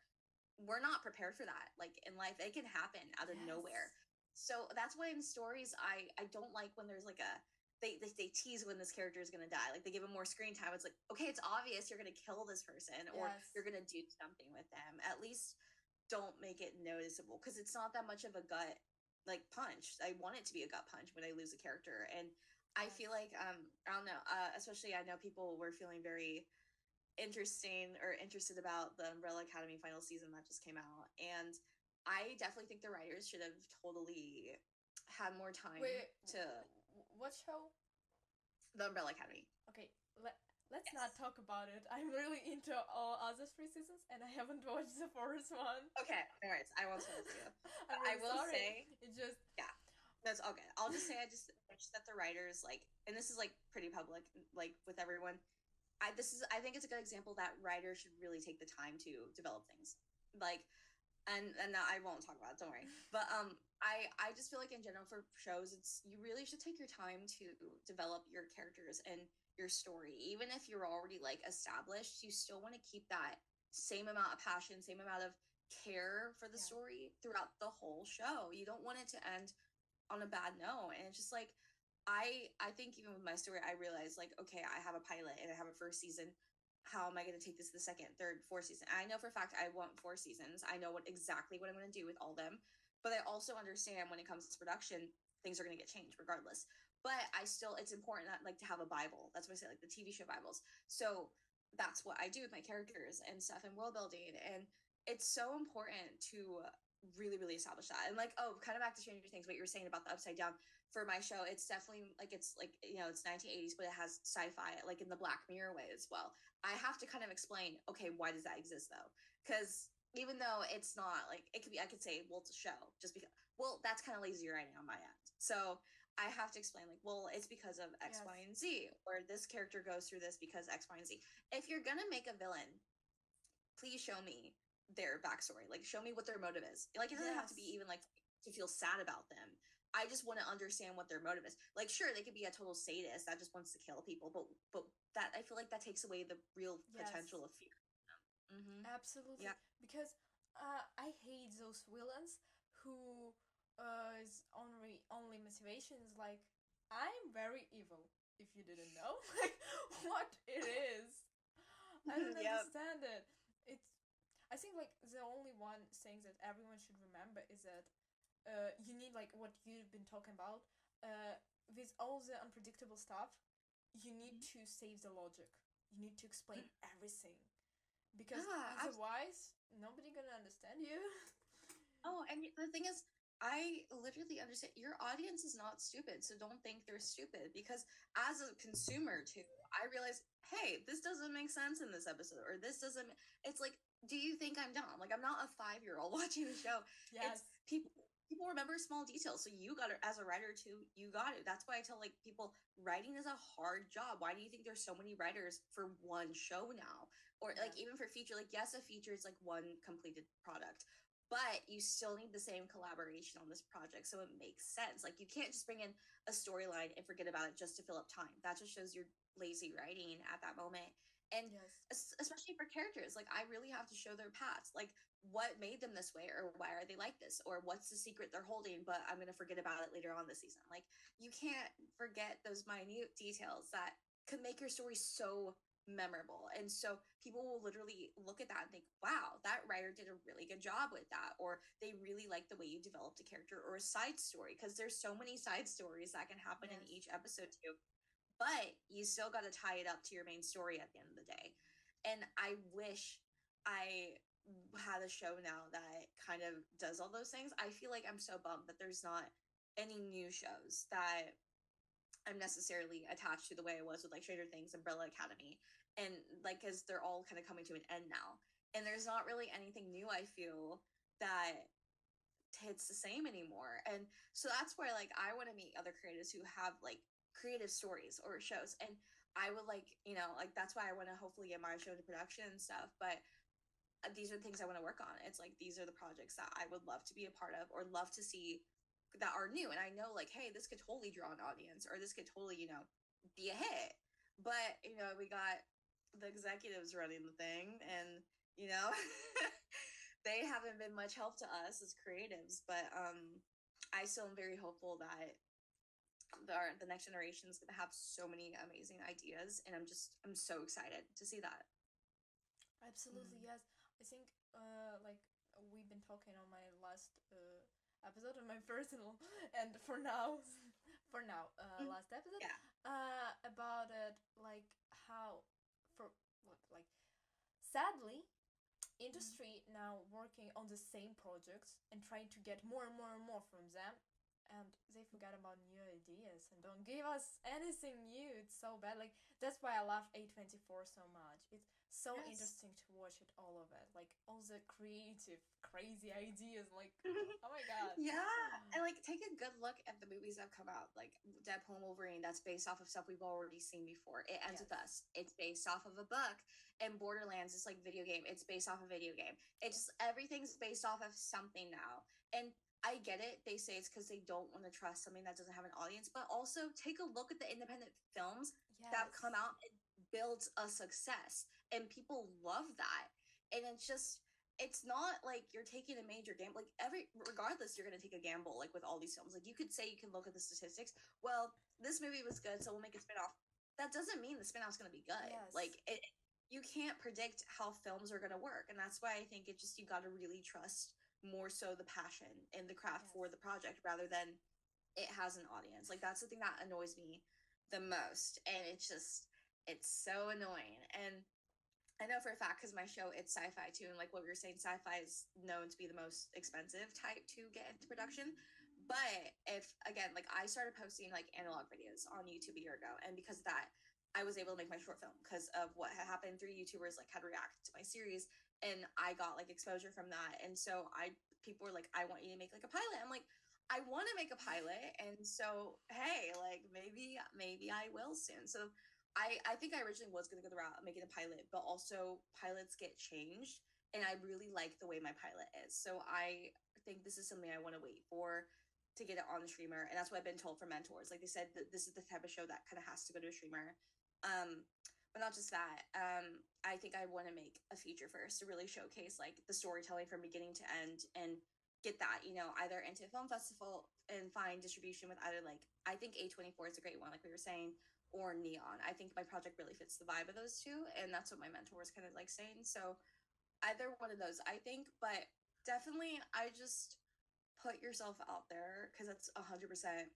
Speaker 2: we're not prepared for that. Like, in life, it can happen out of nowhere. So that's why in stories, I don't like when there's like a, they tease when this character is going to die. Like, they give them more screen time. It's like, okay, it's obvious you're going to kill this person or you're going to do something with them. At least don't make it noticeable because it's not that much of a gut, like, punch. I want it to be a gut punch when I lose a character. And I feel like I don't know, especially I know people were feeling very interested about the Umbrella Academy final season that just came out, and I definitely think the writers should have totally had more time to.
Speaker 3: What show?
Speaker 2: The Umbrella Academy.
Speaker 3: Okay, let's not talk about it. I'm really into all other 3 seasons, and I haven't watched the 4th one.
Speaker 2: Okay, no worries. I won't tell you.
Speaker 3: I will
Speaker 2: say
Speaker 3: it just
Speaker 2: That's okay. I'll just say I just wish that the writers like, and this is like pretty public, like with everyone. I think it's a good example that writers should really take the time to develop things. Like, and I won't talk about it. Don't worry. But I just feel like in general for shows, it's you really should take your time to develop your characters and your story. Even if you're already like established, you still want to keep that same amount of passion, same amount of care for the story throughout the whole show. You don't want it to end on a bad note. And it's just like I think even with my story I realized like, okay, I have a pilot and I have a 1st season. How am I going to take this to the 2nd, 3rd, 4th season? I know for a fact I want 4 seasons. I know exactly what I'm going to do with all them, but I also understand when it comes to production things are going to get changed regardless. But it's important that, like, to have a Bible. That's what I say, like the TV show Bibles. So that's what I do with my characters and stuff and world building, and it's so important to really, really establish that. And like, kind of back to Stranger Things, what you were saying about the upside down. For my show, it's definitely like it's 1980s, but it has sci-fi like in the Black Mirror way as well. I have to kind of explain, okay, why does that exist though? Because even though it's not like it could be, I could say, well, it's a show just because. Well, that's kind of lazy writing on my end. So I have to explain like, well, it's because of X, Y, and Z, or this character goes through this because X, Y, and Z. If you're gonna make a villain, please show me their backstory. Like, show me what their motive is. Like, it doesn't have to be even like to feel sad about them. I just want to understand what their motive is. Like, sure, they could be a total sadist that just wants to kill people, but that I feel like that takes away the real potential of fear.
Speaker 3: Absolutely. Because I hate those villains who is only motivation is like, I'm very evil. If you didn't know, like what it is, I don't understand it. I think like the only one thing that everyone should remember is that you need like what you've been talking about. With all the unpredictable stuff, you need to save the logic. You need to explain everything, because
Speaker 2: Yeah,
Speaker 3: otherwise nobody gonna understand you.
Speaker 2: oh, and the thing is, I literally understand your audience is not stupid, so don't think they're stupid. Because as a consumer too, I realize, hey, this doesn't make sense in this episode, or this doesn't. It's like, do you think I'm dumb? Like I'm not a 5-year-old watching the show. It's
Speaker 3: Yes.
Speaker 2: people. People remember small details, so you got it as a writer too. You got it. That's why I tell like people, writing is a hard job. Why do you think there's so many writers for one show now, or like
Speaker 3: Yeah.
Speaker 2: even for feature? Like yes, a feature is like one completed product, but you still need the same collaboration on this project, so it makes sense. Like you can't just bring in a storyline and forget about it just to fill up time. That just shows you're lazy writing at that moment. And
Speaker 3: Yes.
Speaker 2: especially for characters, like I really have to show their past, like what made them this way, or why are they like this, or what's the secret they're holding, but I'm going to forget about it later on this season. Like you can't forget those minute details that could make your story so memorable. And so people will literally look at that and think, wow, that writer did a really good job with that, or they really like the way you developed a character or a side story, because there's so many side stories that can happen in
Speaker 3: Yes.
Speaker 2: each episode too. But you still got to tie it up to your main story at the end of the day. And I wish I had a show now that kind of does all those things. I feel like I'm so bummed that there's not any new shows that I'm necessarily attached to the way I was with like Stranger Things, Umbrella Academy, and like because they're all kind of coming to an end now, and there's not really anything new. I feel that hits the same anymore, and so that's where like I want to meet other creatives who have like creative stories or shows, and I would like like that's why I want to hopefully get my show into production and stuff, but these are the things I want to work on. It's like these are the projects that I would love to be a part of or love to see that are new. And I know like, hey, this could totally draw an audience, or this could totally, be a hit. But, we got the executives running the thing, and, they haven't been much help to us as creatives. But I still am very hopeful that the next generation is going to have so many amazing ideas, and I'm so excited to see that.
Speaker 3: Absolutely, yes. I think like we've been talking on my last episode on my personal and for now last episode
Speaker 2: Yeah.
Speaker 3: about it, like how for like sadly industry now working on the same projects and trying to get more and more and more from them, and they forget about new ideas and don't give us anything new. It's so bad. Like that's why I love A24 so much. It's so
Speaker 2: Yes.
Speaker 3: interesting to watch it, all of it, like all the creative crazy ideas, like oh my god.
Speaker 2: Yeah, and like take a good look at the movies that have come out, like Deadpool and Wolverine. That's based off of stuff we've already seen before. It Ends With
Speaker 3: Yes.
Speaker 2: Us. It's based off of a book. And Borderlands is like video game. It's based off a video game. It's just everything's based off of something now. And I get it. They say it's because they don't want to trust something that doesn't have an audience. But also take a look at the independent films that have
Speaker 3: Yes.
Speaker 2: come out and built a success, and people love that. And it's not like you're taking a major gamble. Like regardless, you're gonna take a gamble. Like with all these films, like you could say you can look at the statistics. Well, this movie was good, so we'll make a spinoff. That doesn't mean the spinoff's gonna be good.
Speaker 3: Yes.
Speaker 2: Like you can't predict how films are gonna work, and that's why I think it just you got to really trust more so the passion and the craft
Speaker 3: Yes.
Speaker 2: for the project rather than it has an audience. Like that's the thing that annoys me the most, and it's so annoying. And I know for a fact because my show it's sci-fi too, and like what we were saying, sci-fi is known to be the most expensive type to get into production. But if again, like I started posting like analog videos on YouTube a year ago, and because of that, I was able to make my short film because of what had happened. 3 YouTubers like had reacted to my series, and I got like exposure from that. And so people were like, I want you to make like a pilot. I'm like, I want to make a pilot, and so hey, like maybe I will soon. So I think I originally was going to go the route of making a pilot, but also pilots get changed. And I really like the way my pilot is. So I think this is something I want to wait for to get it on the streamer. And that's what I've been told from mentors. Like they said that this is the type of show that kind of has to go to a streamer. But not just that. I think I want to make a feature first to really showcase like the storytelling from beginning to end and get that, either into a film festival and find distribution with either like, I think A24 is a great one, like we were saying, or Neon. I think my project really fits the vibe of those two, and that's what my mentor was kind of like saying. So either one of those, I think, but definitely put yourself out there, because that's 100%,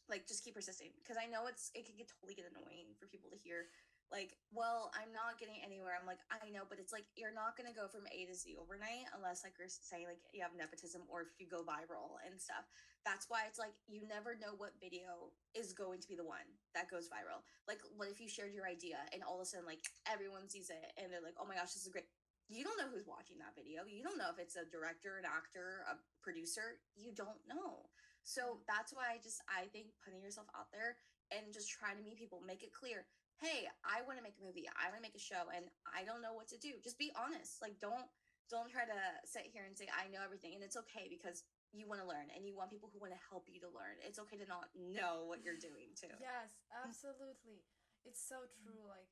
Speaker 2: like, just keep persisting, because I know it can totally get annoying for people to hear, like, well, I'm not getting anywhere. I'm like, I know, but it's like you're not gonna go from A to Z overnight unless, like, you're saying, like, you have nepotism or if you go viral and stuff. That's why it's like you never know what video is going to be the one that goes viral. Like, what if you shared your idea and all of a sudden, like, everyone sees it and they're like, oh my gosh, this is great. You don't know who's watching that video. You don't know if it's a director, an actor, a producer. You don't know. So that's why I think putting yourself out there and just trying to meet people, make it clear, hey, I want to make a movie, I want to make a show, and I don't know what to do. Just be honest. Like, don't try to sit here and say I know everything. And it's okay, because you want to learn and you want people who want to help you to learn. It's okay to not know what you're doing too.
Speaker 3: Yes, absolutely. It's so true. Like,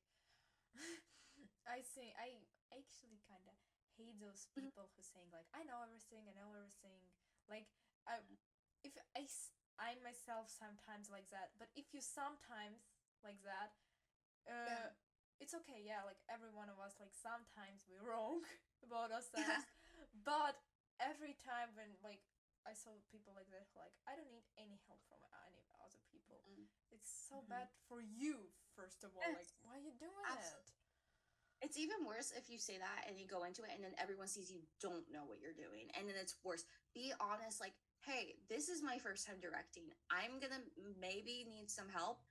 Speaker 3: I actually kind of hate those people who saying like I know everything, I know everything. Like, I if I myself sometimes like that, but if you sometimes like that,
Speaker 2: Yeah.
Speaker 3: it's okay. Yeah, like every one of us, like sometimes we're wrong about ourselves, but every time when like I saw people like that, like I don't need any help from any other people. It's so bad for you, first of all.
Speaker 2: Yes,
Speaker 3: Like, why are you doing
Speaker 2: absolutely.
Speaker 3: it?
Speaker 2: It's even worse if you say that and you go into it and then everyone sees you don't know what you're doing. And then it's worse. Be honest, like, hey, this is my first time directing. I'm gonna maybe need some help.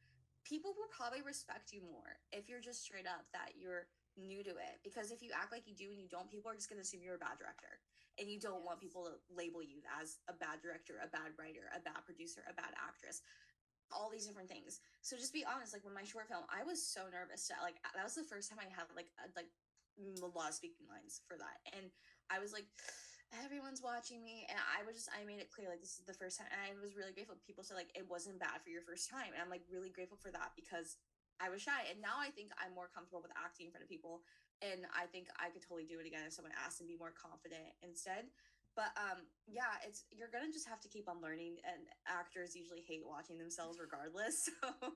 Speaker 2: People will probably respect you more if you're just straight up that you're new to it. Because if you act like you do and you don't, people are just gonna assume you're a bad director. And you don't want
Speaker 3: Yes.
Speaker 2: people to label you as a bad director, a bad writer, a bad producer, a bad actress, all these different things. So just be honest. Like, with my short film, I was so nervous to, like, that was the first time I had like a lot of speaking lines for that, and I was like, everyone's watching me, and I made it clear, like, this is the first time, and I was really grateful. People said like it wasn't bad for your first time, and I'm like really grateful for that, because I was shy, and now I think I'm more comfortable with acting in front of people, and I think I could totally do it again if someone asked and be more confident instead. But yeah, it's you're gonna just have to keep on learning, and actors usually hate watching themselves regardless. So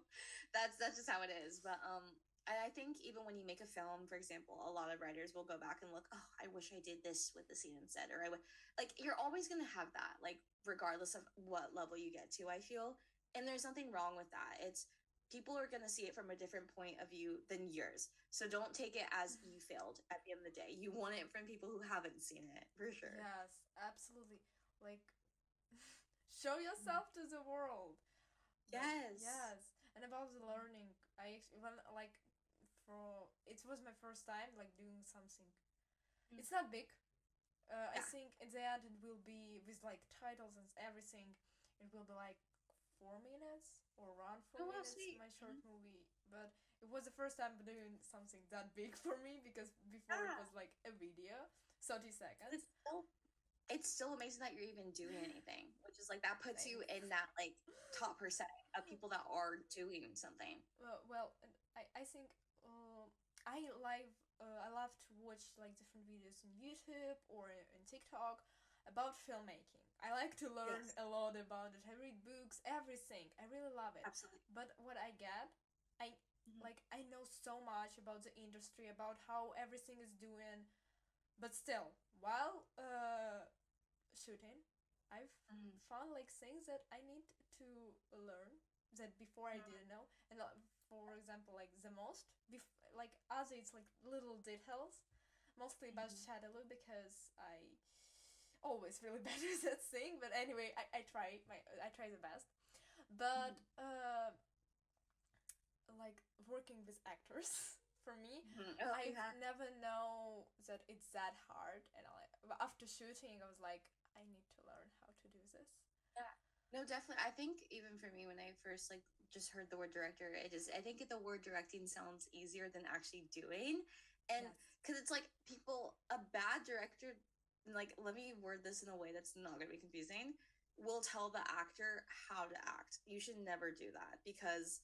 Speaker 2: that's just how it is. But and I think even when you make a film, for example, a lot of writers will go back and look, oh, I wish I did this with the scene instead, or I would, like, you're always gonna have that, like, regardless of what level you get to, I feel. And there's nothing wrong with that. It's people are gonna see it from a different point of view than yours. So don't take it as you failed at the end of the day. You want it from people who haven't seen it, for sure.
Speaker 3: Yes, absolutely. Like, show yourself to the world. But
Speaker 2: Yes.
Speaker 3: yes, and about the learning, I actually when like for it was my first time like doing something. It's not big. I
Speaker 2: Yeah.
Speaker 3: think in the end it will be with like titles and everything. It will be like 4 minutes or around four
Speaker 2: Oh, wow,
Speaker 3: minutes.
Speaker 2: sweet.
Speaker 3: My short movie, but it was the first time doing something that big for me because before it
Speaker 2: Yeah.
Speaker 3: was like a video, 30 seconds.
Speaker 2: It's still it's still amazing that you're even doing anything, which is like that puts you
Speaker 3: Thanks.
Speaker 2: in that, like, top percent of people that are doing something.
Speaker 3: Well, and I think I love to watch like different videos on YouTube or in TikTok about filmmaking. I like to learn
Speaker 2: Yes,
Speaker 3: a lot about it. I read books, everything. I really love it.
Speaker 2: absolutely.
Speaker 3: But what I get, I
Speaker 2: Mhm.
Speaker 3: like I know so much about the industry, about how everything is doing, but still, while shooting, I've
Speaker 2: Mhm.
Speaker 3: found like things that I need to learn that before I
Speaker 2: Mhm.
Speaker 3: didn't know. And for example, like the most, like other it's like little details, mostly about
Speaker 2: Mhm.
Speaker 3: Shadowloo because I always really bad with that thing. But anyway, I try the best. But
Speaker 2: Mhm.
Speaker 3: like working with actors for me,
Speaker 2: Mhm. Oh,
Speaker 3: I've
Speaker 2: yeah.
Speaker 3: never know that it's that hard. And after shooting, I was like, I need to learn how to do this.
Speaker 2: Yeah. No, definitely. I think even for me, when I first, like, just heard the word director, I think the word directing sounds easier than actually doing. And
Speaker 3: Yes.
Speaker 2: because it's like people, a bad director, like, let me word this in a way that's not going to be confusing, will tell the actor how to act. You should never do that, because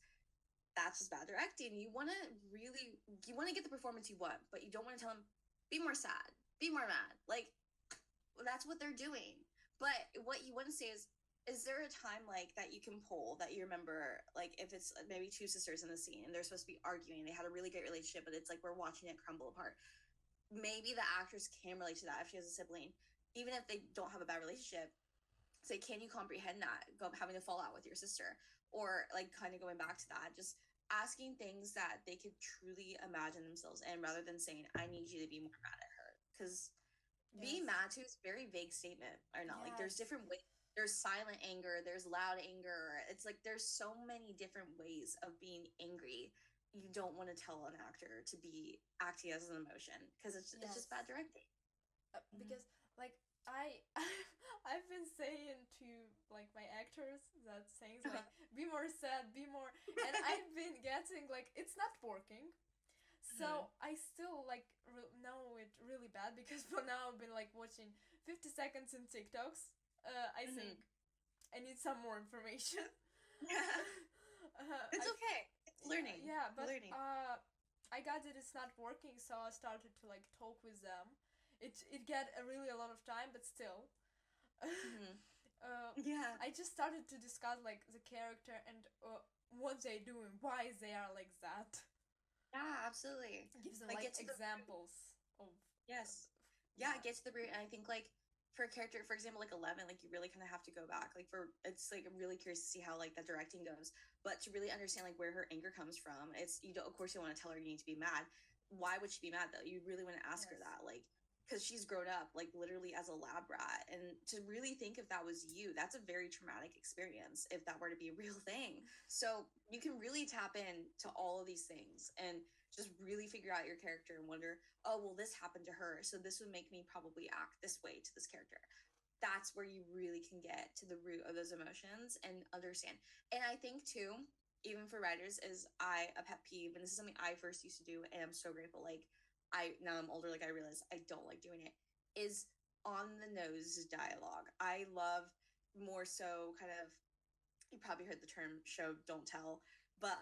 Speaker 2: that's just bad directing. You want to get the performance you want, but you don't want to tell them, be more sad, be more mad. Like, that's what they're doing. But what you want to say is there a time, like, that you can pull that you remember, like, if it's maybe two sisters in the scene and they're supposed to be arguing, they had a really great relationship, but it's like we're watching it crumble apart. Maybe the actress can relate to that if she has a sibling, even if they don't have a bad relationship. say, can you comprehend that? Having to fall out with your sister, or like kind of going back to that, just asking things that they could truly imagine themselves in, rather than saying, I need you to be more mad at her. Because being
Speaker 3: Yes.
Speaker 2: mad to is a very vague statement, or not. Like, there's
Speaker 3: Yes.
Speaker 2: different ways. There's silent anger, there's loud anger. It's like there's so many different ways of being angry. You don't want to tell an actor to be acting as an emotion, because it's just bad
Speaker 3: Yes.
Speaker 2: directing.
Speaker 3: Because like I I've been saying to like my actors that things like be more sad, be more, and I've been getting like it's not working. So I still like know it really bad because for now I've been like watching 50 seconds in TikToks. I think I need some more information.
Speaker 2: Yeah. It's
Speaker 3: I
Speaker 2: okay. It's learning.
Speaker 3: yeah, but
Speaker 2: Learning.
Speaker 3: I got that it's not working, so I started to like talk with them. It get really a lot of time, but still,
Speaker 2: Yeah.
Speaker 3: I just started to discuss like the character and what they doing, why they are like that.
Speaker 2: Yeah, absolutely.
Speaker 3: Give them
Speaker 2: Like,
Speaker 3: like
Speaker 2: get to the root.
Speaker 3: examples of
Speaker 2: Yes. Yeah, it gets to the root. And I think, like, for a character, for example, like 11, like, you really kind of have to go back. Like, it's like, I'm really curious to see how, like, the directing goes. But to really understand, like, where her anger comes from, you don't, of course, you want to tell her you need to be mad. Why would she be mad, though? You really want to ask her
Speaker 3: Yes.
Speaker 2: that. Like, because she's grown up, like, literally as a lab rat. And to really think if that was you, that's a very traumatic experience if that were to be a real thing. So you can really tap into all of these things and just really figure out your character and wonder, oh, well, this happened to her, so this would make me probably act this way to this character. That's where you really can get to the root of those emotions and understand. And I think too, even for writers, is a pet peeve, and this is something I first used to do, and I'm so grateful. Like, now I'm older, like I realize I don't like doing it. Is on the nose dialogue. I love more so kind of, you probably heard the term show don't tell, but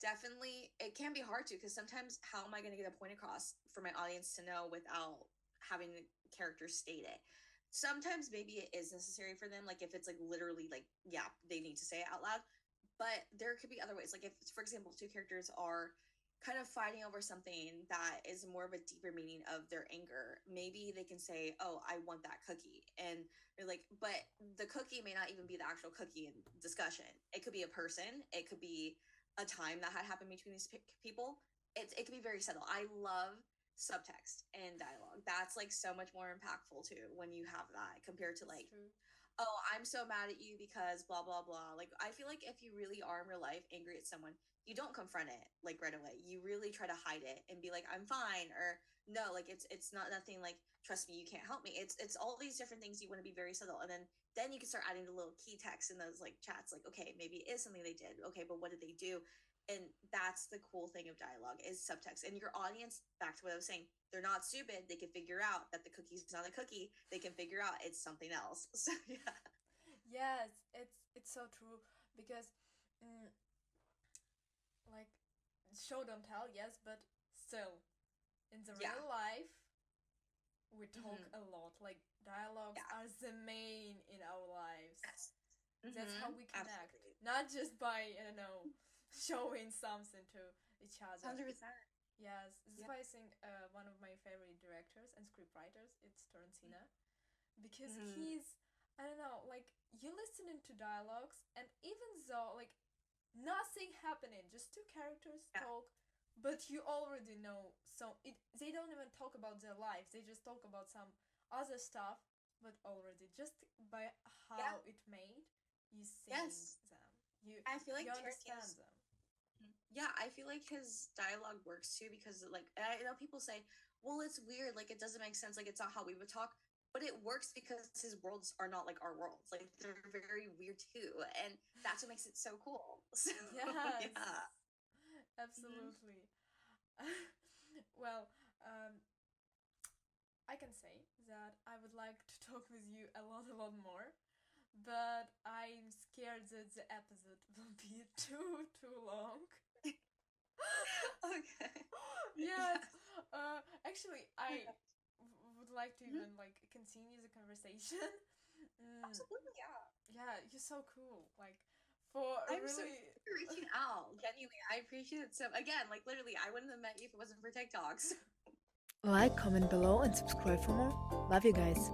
Speaker 2: definitely it can be hard to, because sometimes how am I going to get a point across for my audience to know without having the character state it? Sometimes maybe it is necessary for them, like if it's like literally like, yeah, they need to say it out loud. But there could be other ways, like if, for example, two characters are kind of fighting over something that is more of a deeper meaning of their anger, maybe they can say, oh, I want that cookie. And they're like, but the cookie may not even be the actual cookie in discussion. It could be a person, it could be a time that had happened between these people. It can be very subtle. I love subtext and dialogue. That's like so much more impactful too when you have that, compared to
Speaker 3: it's
Speaker 2: like,
Speaker 3: true.
Speaker 2: oh, I'm so mad at you because blah blah blah. Like, I feel like if you really are in real life angry at someone, you don't confront it like right away. You really try to hide it and be like, I'm fine, or no, like it's not nothing, like, trust me, you can't help me. It's all these different things. You want to be very subtle, and then you can start adding the little key text in those like chats, like, okay, maybe it is something they did. Okay, but what did they do? And that's the cool thing of dialogue, is subtext. And your audience, back to what I was saying, they're not stupid. They can figure out that the cookie's not a cookie. They can figure out it's something else. So yeah.
Speaker 3: Yes, it's so true because mm, like show don't tell, yes, but still in the
Speaker 2: Yeah.
Speaker 3: real life we talk
Speaker 2: Mm-hmm.
Speaker 3: a lot. Like dialogues
Speaker 2: Yeah.
Speaker 3: are the main in our lives.
Speaker 2: Yes.
Speaker 3: That's how
Speaker 2: Mm-hmm.
Speaker 3: we connect,
Speaker 2: Absolutely.
Speaker 3: not just by I don't know showing something to each other.
Speaker 2: 100%.
Speaker 3: Yes, this is
Speaker 2: Yeah.
Speaker 3: why I think one of my favorite directors and scriptwriters it's Tarantino because
Speaker 2: Mm-hmm.
Speaker 3: he's I don't know like you listen into dialogues and even though like nothing happening, just two characters
Speaker 2: Yeah.
Speaker 3: talk, but you already know. So they don't even talk about their lives. They just talk about some other stuff, but already just by
Speaker 2: Yeah.
Speaker 3: how it made, you seeing
Speaker 2: Yes.
Speaker 3: them. You
Speaker 2: I feel like
Speaker 3: you understand
Speaker 2: Tarantino's.
Speaker 3: them.
Speaker 2: Yeah, I feel like his dialogue works too, because like, I know people say, well, it's weird, like it doesn't make sense, like it's not how we would talk, but it works because his worlds are not like our worlds. Like, they're very weird too, and that's what makes it so cool. So
Speaker 3: Yes,
Speaker 2: yeah. Mhm.
Speaker 3: absolutely. Well, I can say that I would like to talk with you a lot more, but I'm scared that the episode will be too long.
Speaker 2: Okay.
Speaker 3: Yes,
Speaker 2: Yeah.
Speaker 3: actually, I would like to
Speaker 2: Mhm.
Speaker 3: even like continue the conversation. Mm,
Speaker 2: Absolutely, yeah.
Speaker 3: yeah, you're so cool. Like for a
Speaker 2: I'm so
Speaker 3: really,
Speaker 2: thank you for reaching out. Genuinely, I appreciate it. So again, like literally, I wouldn't have met you if it wasn't for TikToks.
Speaker 1: Like, comment below, and subscribe for more. Love you guys.